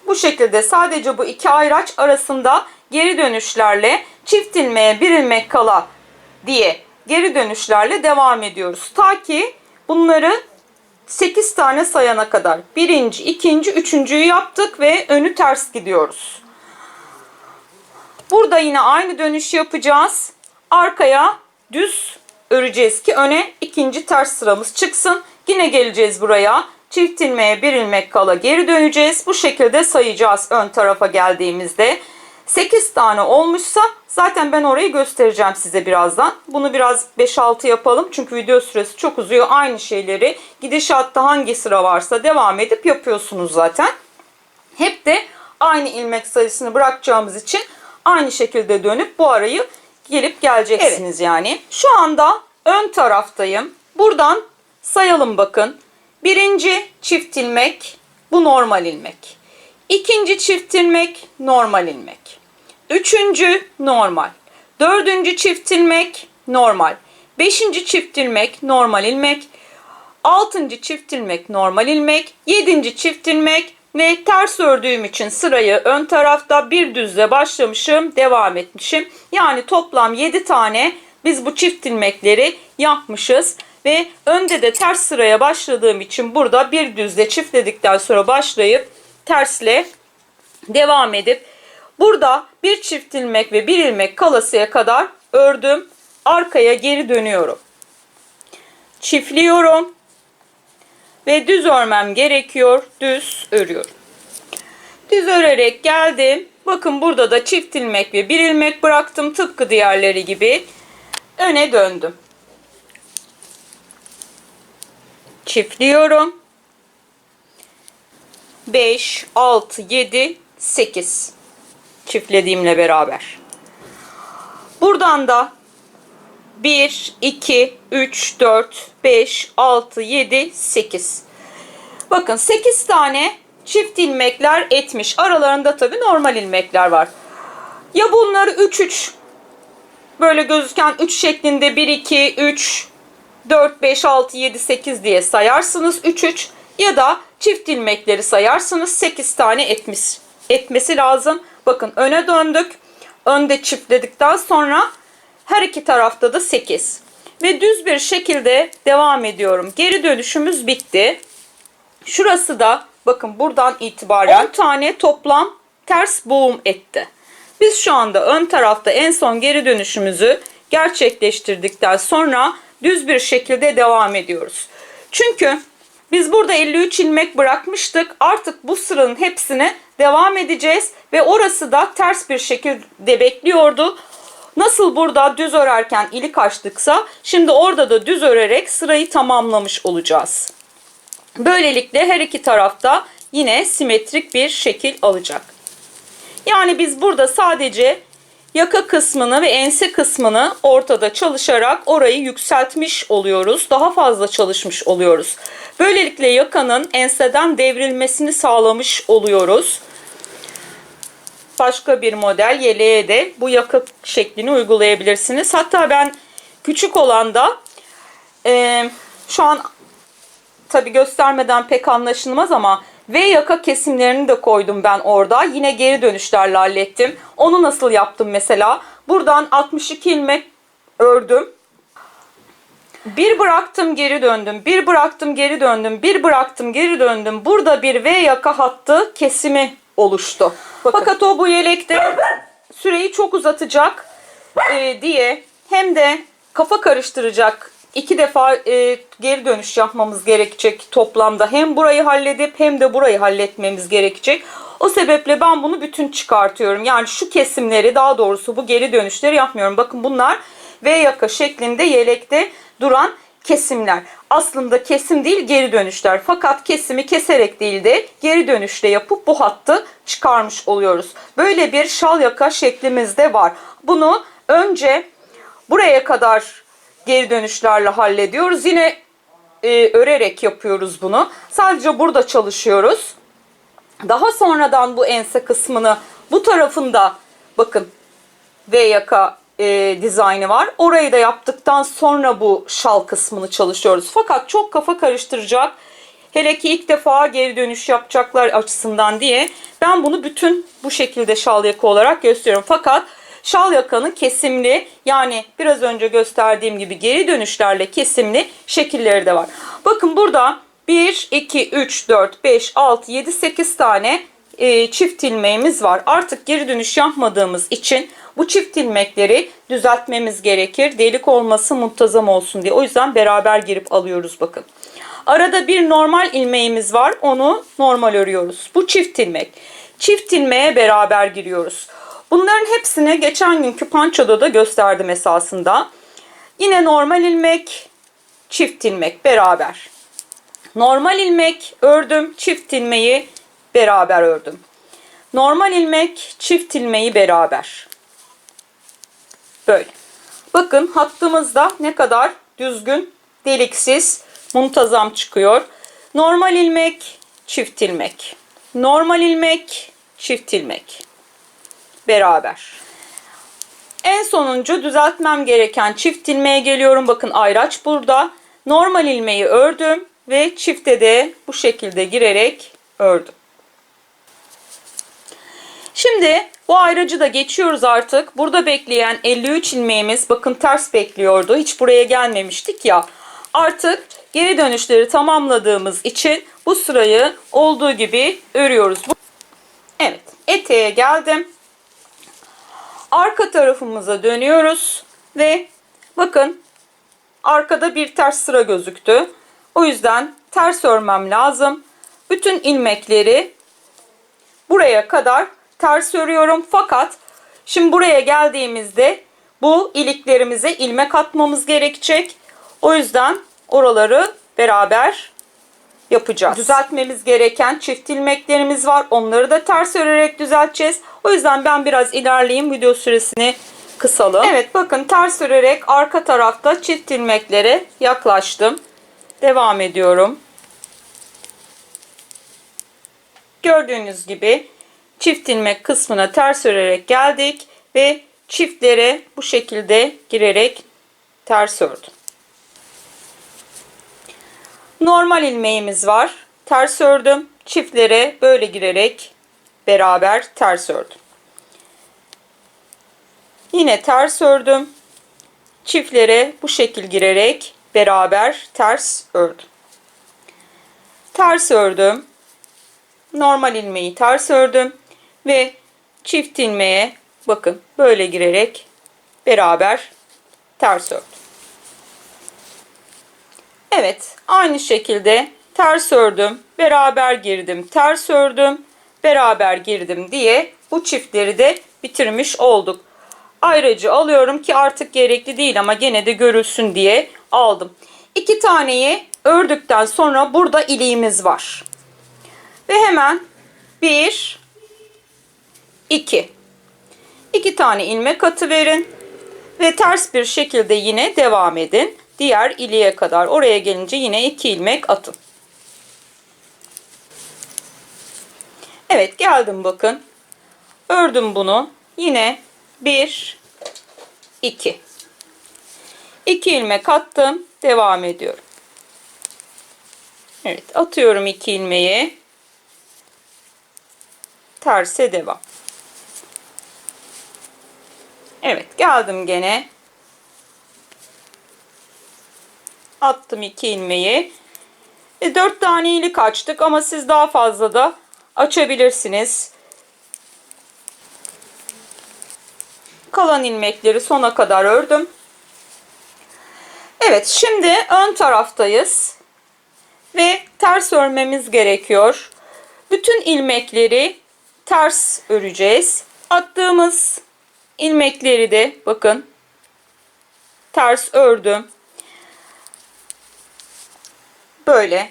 Bu şekilde sadece bu iki ayraç arasında geri dönüşlerle çift ilmeğe bir ilmek kala diye geri dönüşlerle devam ediyoruz. Ta ki bunları 8 tane sayana kadar. Birinci, ikinci, üçüncüyü yaptık ve önü ters gidiyoruz. Burada yine aynı dönüş yapacağız. Arkaya düz öreceğiz ki öne ikinci ters sıramız çıksın. Yine geleceğiz buraya. Çift ilmeğe bir ilmek kala geri döneceğiz. Bu şekilde sayacağız ön tarafa geldiğimizde. 8 tane olmuşsa zaten ben orayı göstereceğim size birazdan. Bunu biraz 5-6 yapalım. Çünkü video süresi çok uzuyor. Aynı şeyleri gidişatta hangi sıra varsa devam edip yapıyorsunuz zaten. Hep de aynı ilmek sayısını bırakacağımız için aynı şekilde dönüp bu arayı gelip geleceksiniz evet. Yani. Şu anda ön taraftayım. Buradan sayalım bakın. Birinci çift ilmek, bu normal ilmek. İkinci çift ilmek, normal ilmek. Üçüncü normal. Dördüncü çift ilmek, normal. Beşinci çift ilmek, normal ilmek. Altıncı çift ilmek, normal ilmek. Yedinci çift ilmek ve ters ördüğüm için sırayı ön tarafta bir düzle başlamışım, devam etmişim. Yani toplam 7 tane biz bu çift ilmekleri yapmışız. Ve önde de ters sıraya başladığım için burada bir düzle çiftledikten sonra başlayıp tersle devam edip burada bir çift ilmek ve bir ilmek kalasıya kadar ördüm. Arkaya geri dönüyorum. Çiftliyorum. Ve düz örmem gerekiyor. Düz örüyorum. Düz örerek geldim. Bakın burada da çift ilmek ve bir ilmek bıraktım. Tıpkı diğerleri gibi. Öne döndüm. Çiftliyorum. 5, 6, 7, 8 çiftlediğimle beraber. Buradan da 1, 2, 3, 4, 5, 6, 7, 8. Bakın 8 tane çift ilmekler etmiş. Aralarında tabii normal ilmekler var. Ya bunları 3, 3 böyle gözüken 3 şeklinde 1, 2, 3, 4, 5, 6, 7, 8 diye sayarsınız 3, 3 ya da çift ilmekleri sayarsınız 8 tane etmesi lazım. Bakın öne döndük. Önde çiftledikten sonra her iki tarafta da 8. Ve düz bir şekilde devam ediyorum. Geri dönüşümüz bitti. Şurası da bakın buradan itibaren 10 tane toplam ters boğum etti. Biz şu anda ön tarafta en son geri dönüşümüzü gerçekleştirdikten sonra düz bir şekilde devam ediyoruz. Çünkü biz burada 53 ilmek bırakmıştık. Artık bu sıranın hepsine devam edeceğiz. Ve orası da ters bir şekilde bekliyordu. Nasıl burada düz örerken ilik açtıksa şimdi orada da düz örerek sırayı tamamlamış olacağız. Böylelikle her iki tarafta yine simetrik bir şekil alacak. Yani biz burada sadece yaka kısmını ve ense kısmını ortada çalışarak orayı yükseltmiş oluyoruz. Daha fazla çalışmış oluyoruz. Böylelikle yakanın enseden devrilmesini sağlamış oluyoruz. Başka bir model yeleğe de bu yaka şeklini uygulayabilirsiniz. Hatta ben küçük olanda şu an tabi göstermeden pek anlaşılmaz ama V yaka kesimlerini de koydum ben orada. Yine geri dönüşlerle hallettim. Onu nasıl yaptım mesela? Buradan 62 ilmek ördüm. Bir bıraktım geri döndüm. Bir bıraktım geri döndüm. Bir bıraktım geri döndüm. Burada bir V yaka hattı kesimi oluştu. Fakat o bu yelekte süreyi çok uzatacak diye hem de kafa karıştıracak 2 defa geri dönüş yapmamız gerekecek toplamda. Hem burayı halledip hem de burayı halletmemiz gerekecek. O sebeple ben bunu bütün çıkartıyorum. Yani şu kesimleri, daha doğrusu bu geri dönüşleri yapmıyorum. Bakın bunlar V yaka şeklinde yelekte duran kesimler. Aslında kesim değil, geri dönüşler. Fakat kesimi keserek değil de geri dönüşle yapıp bu hattı çıkarmış oluyoruz. Böyle bir şal yaka şeklimiz de var. Bunu önce buraya kadar geri dönüşlerle hallediyoruz. Yine örerek yapıyoruz bunu. Sadece burada çalışıyoruz. Daha sonradan bu ense kısmını bu tarafında bakın V yaka dizaynı var. Orayı da yaptıktan sonra bu şal kısmını çalışıyoruz. Fakat çok kafa karıştıracak. Hele ki ilk defa geri dönüş yapacaklar açısından diye ben bunu bütün bu şekilde şal yaka olarak gösteriyorum. Fakat şal yakanın kesimli, yani biraz önce gösterdiğim gibi geri dönüşlerle kesimli şekilleri de var. Bakın burada 1, 2, 3, 4, 5, 6, 7, 8 tane çift ilmeğimiz var. Artık geri dönüş yapmadığımız için bu çift ilmekleri düzeltmemiz gerekir. Delik olması muntazam olsun diye. O yüzden beraber girip alıyoruz bakın. Arada bir normal ilmeğimiz var. Onu normal örüyoruz. Bu çift ilmek. Çift ilmeğe beraber giriyoruz. Bunların hepsini geçen günkü pançoda da gösterdim esasında. Yine normal ilmek, çift ilmek beraber. Normal ilmek ördüm, çift ilmeği beraber ördüm. Normal ilmek, çift ilmeği beraber. Böyle. Bakın hattımızda ne kadar düzgün, deliksiz, muntazam çıkıyor. Normal ilmek, çift ilmek. Normal ilmek, çift ilmek. Beraber. En sonuncu düzeltmem gereken çift ilmeğe geliyorum. Bakın ayraç burada. Normal ilmeği ördüm ve çifte de bu şekilde girerek ördüm. Şimdi bu ayracı da geçiyoruz artık. Burada bekleyen 53 ilmeğimiz bakın ters bekliyordu. Hiç buraya gelmemiştik ya. Artık geri dönüşleri tamamladığımız için bu sırayı olduğu gibi örüyoruz. Evet, eteğe geldim. Arka tarafımıza dönüyoruz ve bakın arkada bir ters sıra gözüktü. O yüzden ters örmem lazım. Bütün ilmekleri buraya kadar ters örüyorum. Fakat şimdi buraya geldiğimizde bu iliklerimize ilmek atmamız gerekecek. O yüzden oraları beraber yapacağız. Düzeltmemiz gereken çift ilmeklerimiz var. Onları da ters örerek düzelteceğiz. O yüzden ben biraz ilerleyeyim. Video süresini kısalım. Evet bakın ters örerek arka tarafta çift ilmeklere yaklaştım. Devam ediyorum. Gördüğünüz gibi çift ilmek kısmına ters örerek geldik ve çiftlere bu şekilde girerek ters ördüm. Normal ilmeğimiz var. Ters ördüm. Çiftlere böyle girerek beraber ters ördüm. Yine ters ördüm. Çiftlere bu şekil girerek beraber ters ördüm. Ters ördüm. Normal ilmeği ters ördüm ve çift ilmeğe bakın böyle girerek beraber ters ördüm. Evet, aynı şekilde ters ördüm, beraber girdim, ters ördüm, beraber girdim diye bu çiftleri de bitirmiş olduk. Ayrıca alıyorum ki artık gerekli değil ama gene de görülsün diye aldım. 2 taneyi ördükten sonra burada iliğimiz var. Ve hemen 1, 2. 2 tane ilmek atıverin ve ters bir şekilde yine devam edin. Diğer iliğe kadar oraya gelince yine 2 ilmek atın. Evet geldim bakın. Ördüm bunu. Yine 1, 2. 2 ilmek attım. Devam ediyorum. Evet atıyorum 2 ilmeği. Terse devam. Evet geldim gene. Attım 2 ilmeği. 4 tane ilik açtık ama siz daha fazla da açabilirsiniz. Kalan ilmekleri sona kadar ördüm. Evet şimdi ön taraftayız. Ve ters örmemiz gerekiyor. Bütün ilmekleri ters öreceğiz. Attığımız ilmekleri de bakın ters ördüm. Böyle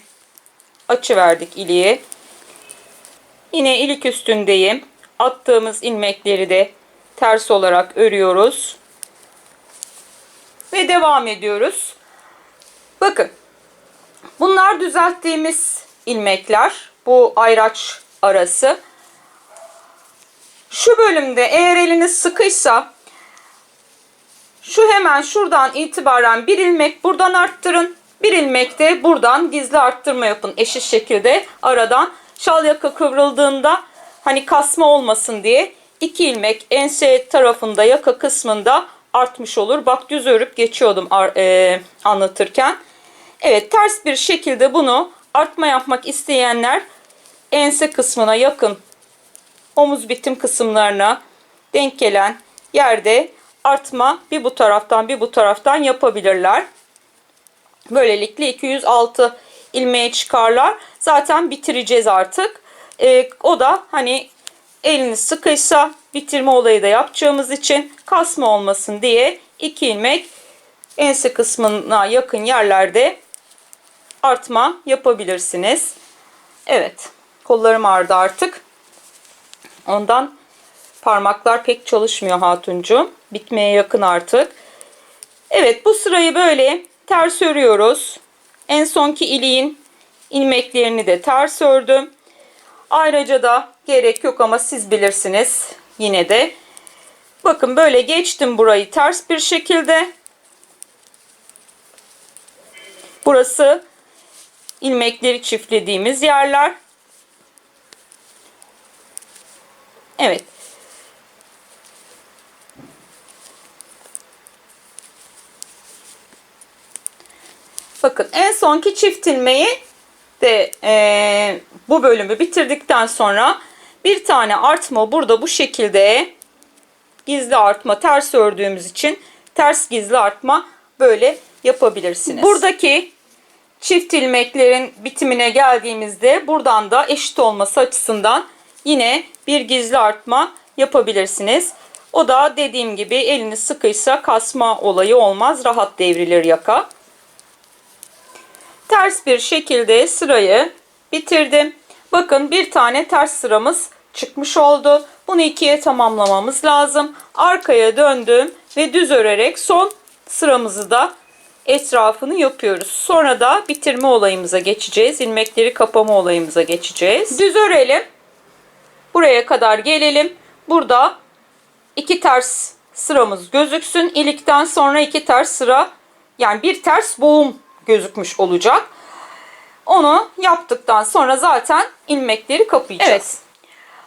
açı verdik iliği. Yine ilik üstündeyim. Attığımız ilmekleri de ters olarak örüyoruz. Ve devam ediyoruz. Bakın. Bunlar düzelttiğimiz ilmekler. Bu ayraç arası. Şu bölümde eğer eliniz sıkıysa şu hemen şuradan itibaren bir ilmek buradan arttırın. Bir ilmek de buradan gizli arttırma yapın. Eşit şekilde aradan şal yaka kıvrıldığında hani kasma olmasın diye 2 ilmek ense tarafında yaka kısmında artmış olur. Bak düz örüp geçiyordum anlatırken. Evet, ters bir şekilde bunu artma yapmak isteyenler ense kısmına yakın omuz bitim kısımlarına denk gelen yerde artma bir bu taraftan bir bu taraftan yapabilirler. Böylelikle 206 ilmeğe çıkarlar. Zaten bitireceğiz artık. O da hani eliniz sıkıysa bitirme olayı da yapacağımız için kasma olmasın diye 2 ilmek ense kısmına yakın yerlerde artma yapabilirsiniz. Evet, kollarım ağrıdı artık. Ondan parmaklar pek çalışmıyor hatuncuğum. Bitmeye yakın artık. Evet, bu sırayı böyle ters örüyoruz. En sonki iliğin ilmeklerini de ters ördüm. Ayrıca da gerek yok ama siz bilirsiniz yine de. Bakın böyle geçtim burayı ters bir şekilde. Burası ilmekleri çiftlediğimiz yerler. Evet. Bakın en sonki çift ilmeği de bu bölümü bitirdikten sonra bir tane artma burada bu şekilde gizli artma ters ördüğümüz için ters gizli artma böyle yapabilirsiniz. Buradaki çift ilmeklerin bitimine geldiğimizde buradan da eşit olması açısından yine bir gizli artma yapabilirsiniz. O da dediğim gibi eliniz sıkıysa kasma olayı olmaz. Rahat devrilir yaka. Ters bir şekilde sırayı bitirdim. Bakın bir tane ters sıramız çıkmış oldu. Bunu ikiye tamamlamamız lazım. Arkaya döndüm ve düz örerek son sıramızı da etrafını yapıyoruz. Sonra da bitirme olayımıza geçeceğiz. İlmekleri kapama olayımıza geçeceğiz. Düz örelim. Buraya kadar gelelim. Burada 2 ters sıramız gözüksün. İlikten sonra 2 ters sıra, yani bir ters boğum gözükmüş olacak. Onu yaptıktan sonra zaten ilmekleri kapayacağız. Evet.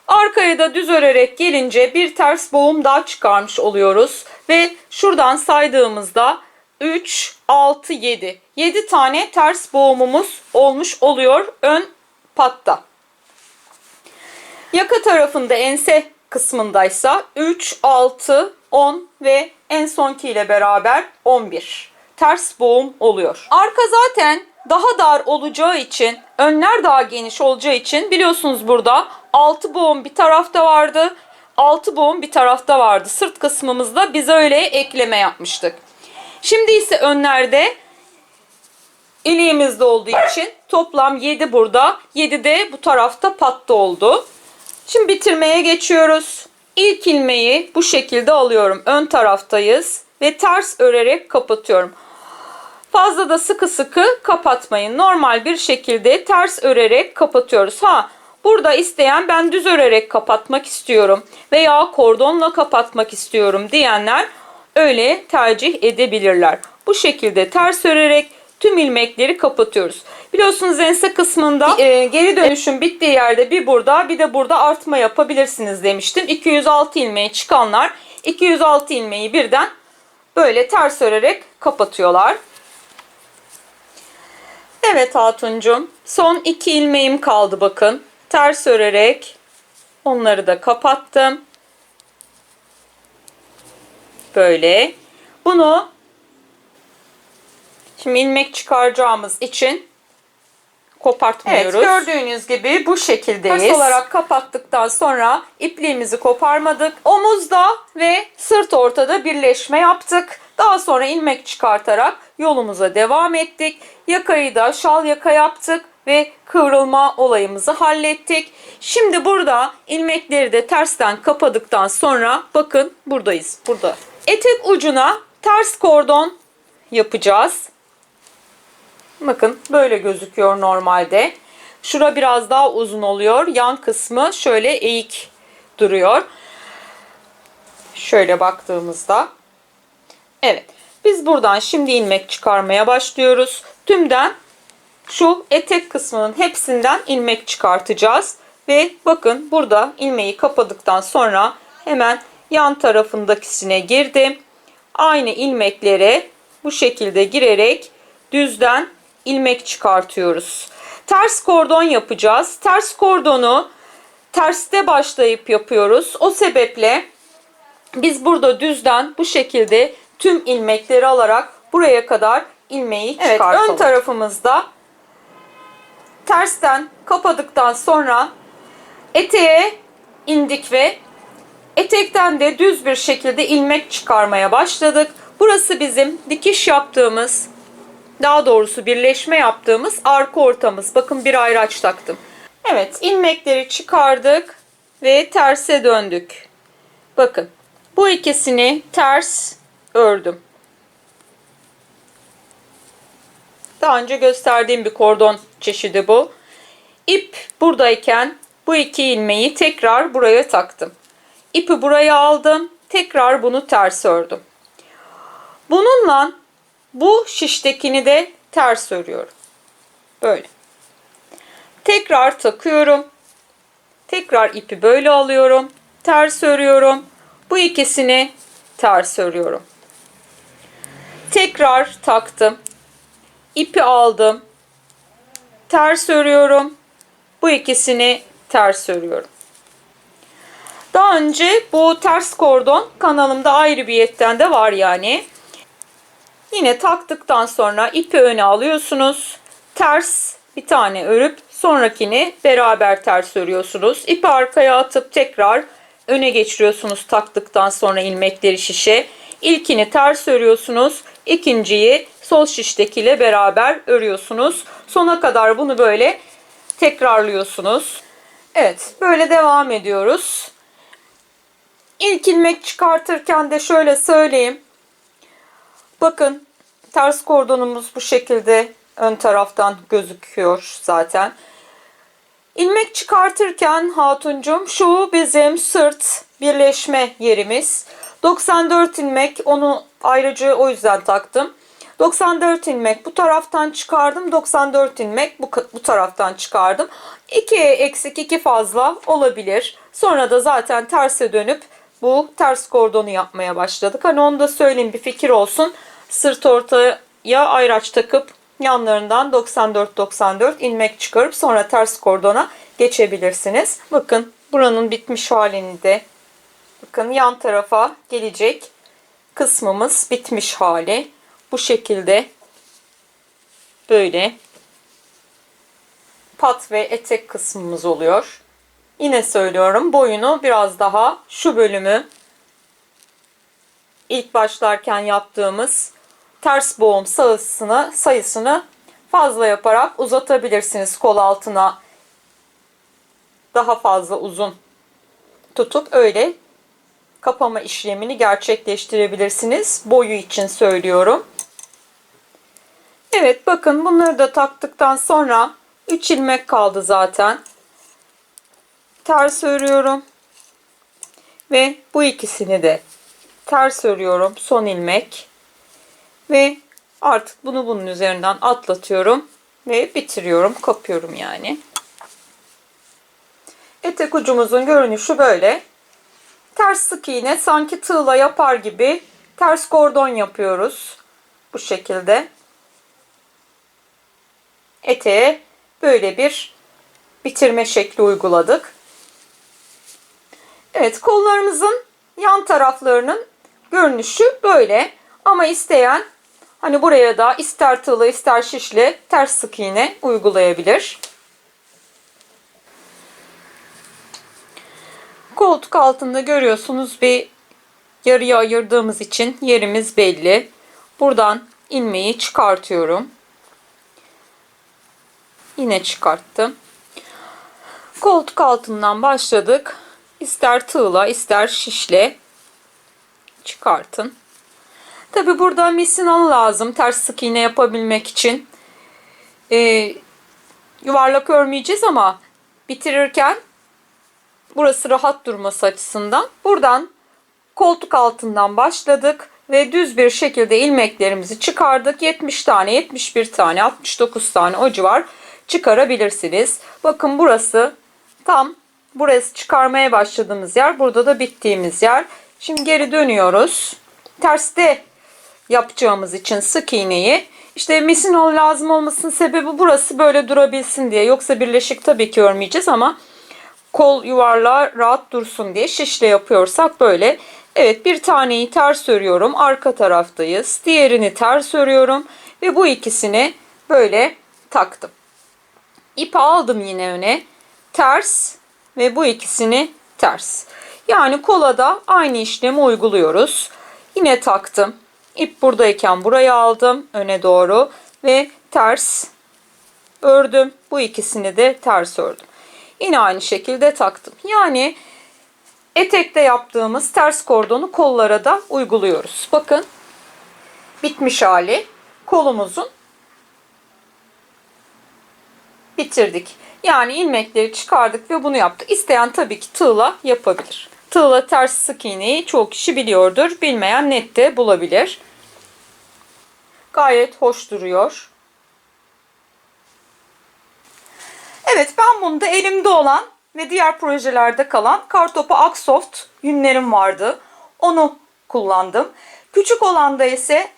Arkaya da düz örerek gelince bir ters boğum daha çıkarmış oluyoruz. Ve şuradan saydığımızda 3, 6, 7. 7 tane ters boğumumuz olmuş oluyor ön patta. Yaka tarafında ense kısmındaysa 3, 6, 10 ve en sonki ile beraber 11 ters boğum oluyor. Arka zaten daha dar olacağı için, önler daha geniş olacağı için biliyorsunuz burada 6 boğum bir tarafta vardı, 6 boğum bir tarafta vardı. Sırt kısmımızda biz öyle ekleme yapmıştık. Şimdi ise önlerde iliğimizde olduğu için toplam 7 burada, 7 de bu tarafta patta oldu. Şimdi bitirmeye geçiyoruz. İlk ilmeği bu şekilde alıyorum. Ön taraftayız ve ters örerek kapatıyorum. Fazla da sıkı sıkı kapatmayın. Normal bir şekilde ters örerek kapatıyoruz. Burada isteyen ben düz örerek kapatmak istiyorum veya kordonla kapatmak istiyorum diyenler öyle tercih edebilirler. Bu şekilde ters örerek tüm ilmekleri kapatıyoruz. Biliyorsunuz ense kısmında geri dönüşün bittiği yerde bir burada bir de burada artma yapabilirsiniz demiştim. 206 ilmeği çıkanlar 206 ilmeği birden böyle ters örerek kapatıyorlar. Evet hatuncum, son 2 ilmeğim kaldı bakın. Ters örerek onları da kapattım. Böyle. Bunu şimdi ilmek çıkaracağımız için kopartmıyoruz. Evet, gördüğünüz gibi bu şekildeyiz. Ters olarak kapattıktan sonra ipliğimizi koparmadık. Omuzda ve sırt ortada birleşme yaptık. Daha sonra ilmek çıkartarak yolumuza devam ettik. Yakayı da şal yaka yaptık ve kıvrılma olayımızı hallettik. Şimdi burada ilmekleri de tersten kapadıktan sonra bakın buradayız. Burada. Etek ucuna ters kordon yapacağız. Bakın böyle gözüküyor normalde. Şura biraz daha uzun oluyor. Yan kısmı şöyle eğik duruyor. Şöyle baktığımızda. Evet. Biz buradan şimdi ilmek çıkarmaya başlıyoruz. Tümden şu etek kısmının hepsinden ilmek çıkartacağız. Ve bakın burada ilmeği kapadıktan sonra hemen yan tarafındakisine girdim. Aynı ilmeklere bu şekilde girerek düzden ilmek çıkartıyoruz. Ters kordon yapacağız. Ters kordonu terste başlayıp yapıyoruz. O sebeple biz burada düzden bu şekilde tüm ilmekleri alarak buraya kadar ilmeği çıkartalım. Evet, ön tarafımızda tersten kapadıktan sonra eteğe indik ve etekten de düz bir şekilde ilmek çıkarmaya başladık. Burası bizim dikiş yaptığımız, daha doğrusu birleşme yaptığımız arka ortamız. Bakın bir ayraç taktım. Evet, ilmekleri çıkardık ve terse döndük. Bakın bu ikisini ters ördüm. Daha önce gösterdiğim bir kordon çeşidi bu. İp buradayken bu iki ilmeği tekrar buraya taktım. İpi buraya aldım. Tekrar bunu ters ördüm. Bununla bu şiştekini de ters örüyorum. Böyle. Tekrar takıyorum. Tekrar ipi böyle alıyorum. Ters örüyorum. Bu ikisini ters örüyorum. Tekrar taktım. İpi aldım. Ters örüyorum. Bu ikisini ters örüyorum. Daha önce bu ters kordon kanalımda ayrıyetten de var yani. Yine taktıktan sonra ipi öne alıyorsunuz. Ters bir tane örüp sonrakini beraber ters örüyorsunuz. İpi arkaya atıp tekrar öne geçiriyorsunuz taktıktan sonra ilmekleri şişe. İlkini ters örüyorsunuz. İkinciyi sol şiştekiyle beraber örüyorsunuz. Sona kadar bunu böyle tekrarlıyorsunuz. Evet, böyle devam ediyoruz. İlk ilmek çıkartırken de şöyle söyleyeyim. Bakın ters kordonumuz bu şekilde ön taraftan gözüküyor zaten. İlmek çıkartırken hatuncum şu bizim sırt birleşme yerimiz. 94 ilmek, onu ayrıca o yüzden taktım. 94 ilmek bu taraftan çıkardım. 94 ilmek bu taraftan çıkardım. 2 eksik 2 fazla olabilir. Sonra da zaten terse dönüp bu ters kordonu yapmaya başladık. Hani onu da söyleyeyim, bir fikir olsun. Sırt ortaya ayraç takıp yanlarından 94-94 ilmek çıkarıp sonra ters kordona geçebilirsiniz. Bakın buranın bitmiş halini de, bakın yan tarafa gelecek kısmımız bitmiş hali. Bu şekilde böyle pat ve etek kısmımız oluyor. Yine söylüyorum, boyunu biraz daha şu bölümü ilk başlarken yaptığımız ters boğum sayısını fazla yaparak uzatabilirsiniz. Kol altına daha fazla uzun tutup öyle kapama işlemini gerçekleştirebilirsiniz. Boyu için söylüyorum. Evet, bakın bunları da taktıktan sonra 3 ilmek kaldı zaten. Ters örüyorum. Ve bu ikisini de ters örüyorum. Son ilmek. Ve artık bunu bunun üzerinden atlatıyorum. Ve bitiriyorum. Kapıyorum yani. Etek ucumuzun görünüşü böyle. Ters sık iğne, sanki tığla yapar gibi ters kordon yapıyoruz. Bu şekilde. Eteğe böyle bir bitirme şekli uyguladık. Evet, kollarımızın yan taraflarının görünüşü böyle. Ama isteyen hani buraya da ister tığla ister şişle ters sık iğne uygulayabilir. Koltuk altında görüyorsunuz, bir yarıya ayırdığımız için yerimiz belli. Buradan ilmeği çıkartıyorum. Yine çıkarttım. Koltuk altından başladık. İster tığla ister şişle çıkartın. Tabi burada misinalı lazım ters sık iğne yapabilmek için. Yuvarlak örmeyeceğiz ama bitirirken burası rahat durması açısından buradan koltuk altından başladık ve düz bir şekilde ilmeklerimizi çıkardık. 70 tane, 71 tane, 69 tane o civar çıkarabilirsiniz. Bakın burası tam, burası çıkarmaya başladığımız yer, burada da bittiğimiz yer. Şimdi geri dönüyoruz. Terste yapacağımız için sık iğneyi, işte misinalı lazım olmasının sebebi burası böyle durabilsin diye. Yoksa birleşik tabii ki örmeyeceğiz ama kol yuvarlağı rahat dursun diye şişle yapıyorsak böyle. Evet, bir taneyi ters örüyorum. Arka taraftayız. Diğerini ters örüyorum ve bu ikisini böyle taktım. İpi aldım yine öne. Ters ve bu ikisini ters. Yani kola da aynı işlemi uyguluyoruz. Yine taktım. İp buradayken buraya aldım öne doğru ve ters ördüm. Bu ikisini de ters ördüm. Yine aynı şekilde taktım. Yani etekte yaptığımız ters kordonu kollara da uyguluyoruz. Bakın bitmiş hali kolumuzun. Bitirdik. Yani ilmekleri çıkardık ve bunu yaptık. İsteyen tabii ki tığla yapabilir. Tığla ters sık iğneyi çoğu kişi biliyordur. Bilmeyen nette bulabilir. Gayet hoş duruyor. Evet, ben bunu da elimde olan ve diğer projelerde kalan Kartopu Aksoft yünlerim vardı. Onu kullandım. Küçük olanda ise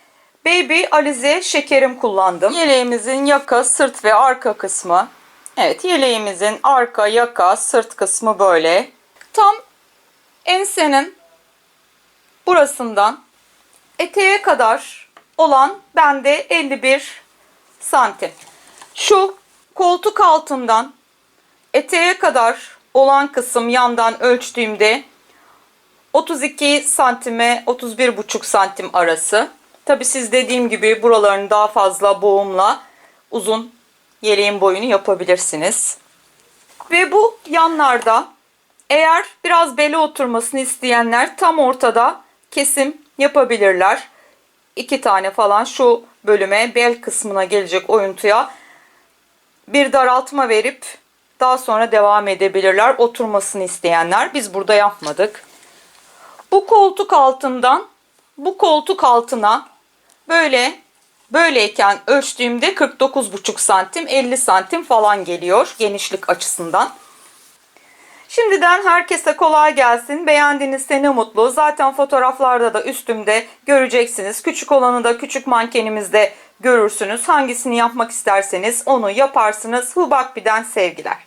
Baby Alize şekerim kullandım. Yeleğimizin yaka, sırt ve arka kısmı. Evet, yeleğimizin arka, yaka, sırt kısmı böyle. Tam ensenin burasından eteğe kadar olan bende 51 santim. Şu koltuk altından eteğe kadar olan kısım yandan ölçtüğümde 32 santime 31,5 santim arası. Tabi siz dediğim gibi buralarını daha fazla boğumla uzun yeleğin boyunu yapabilirsiniz. Ve bu yanlarda eğer biraz bele oturmasını isteyenler tam ortada kesim yapabilirler. 2 tane falan şu bölüme, bel kısmına gelecek oyuntuya bir daraltma verip daha sonra devam edebilirler oturmasını isteyenler. Biz burada yapmadık. Bu koltuk altından bu koltuk altına böyleyken ölçtüğümde 49,5 santim 50 santim falan geliyor genişlik açısından. Şimdiden herkese kolay gelsin. Beğendiğinizse ne mutlu. Zaten fotoğraflarda da üstümde göreceksiniz. Küçük olanı da küçük mankenimizde görürsünüz. Hangisini yapmak isterseniz onu yaparsınız. Hubakbi'den sevgiler.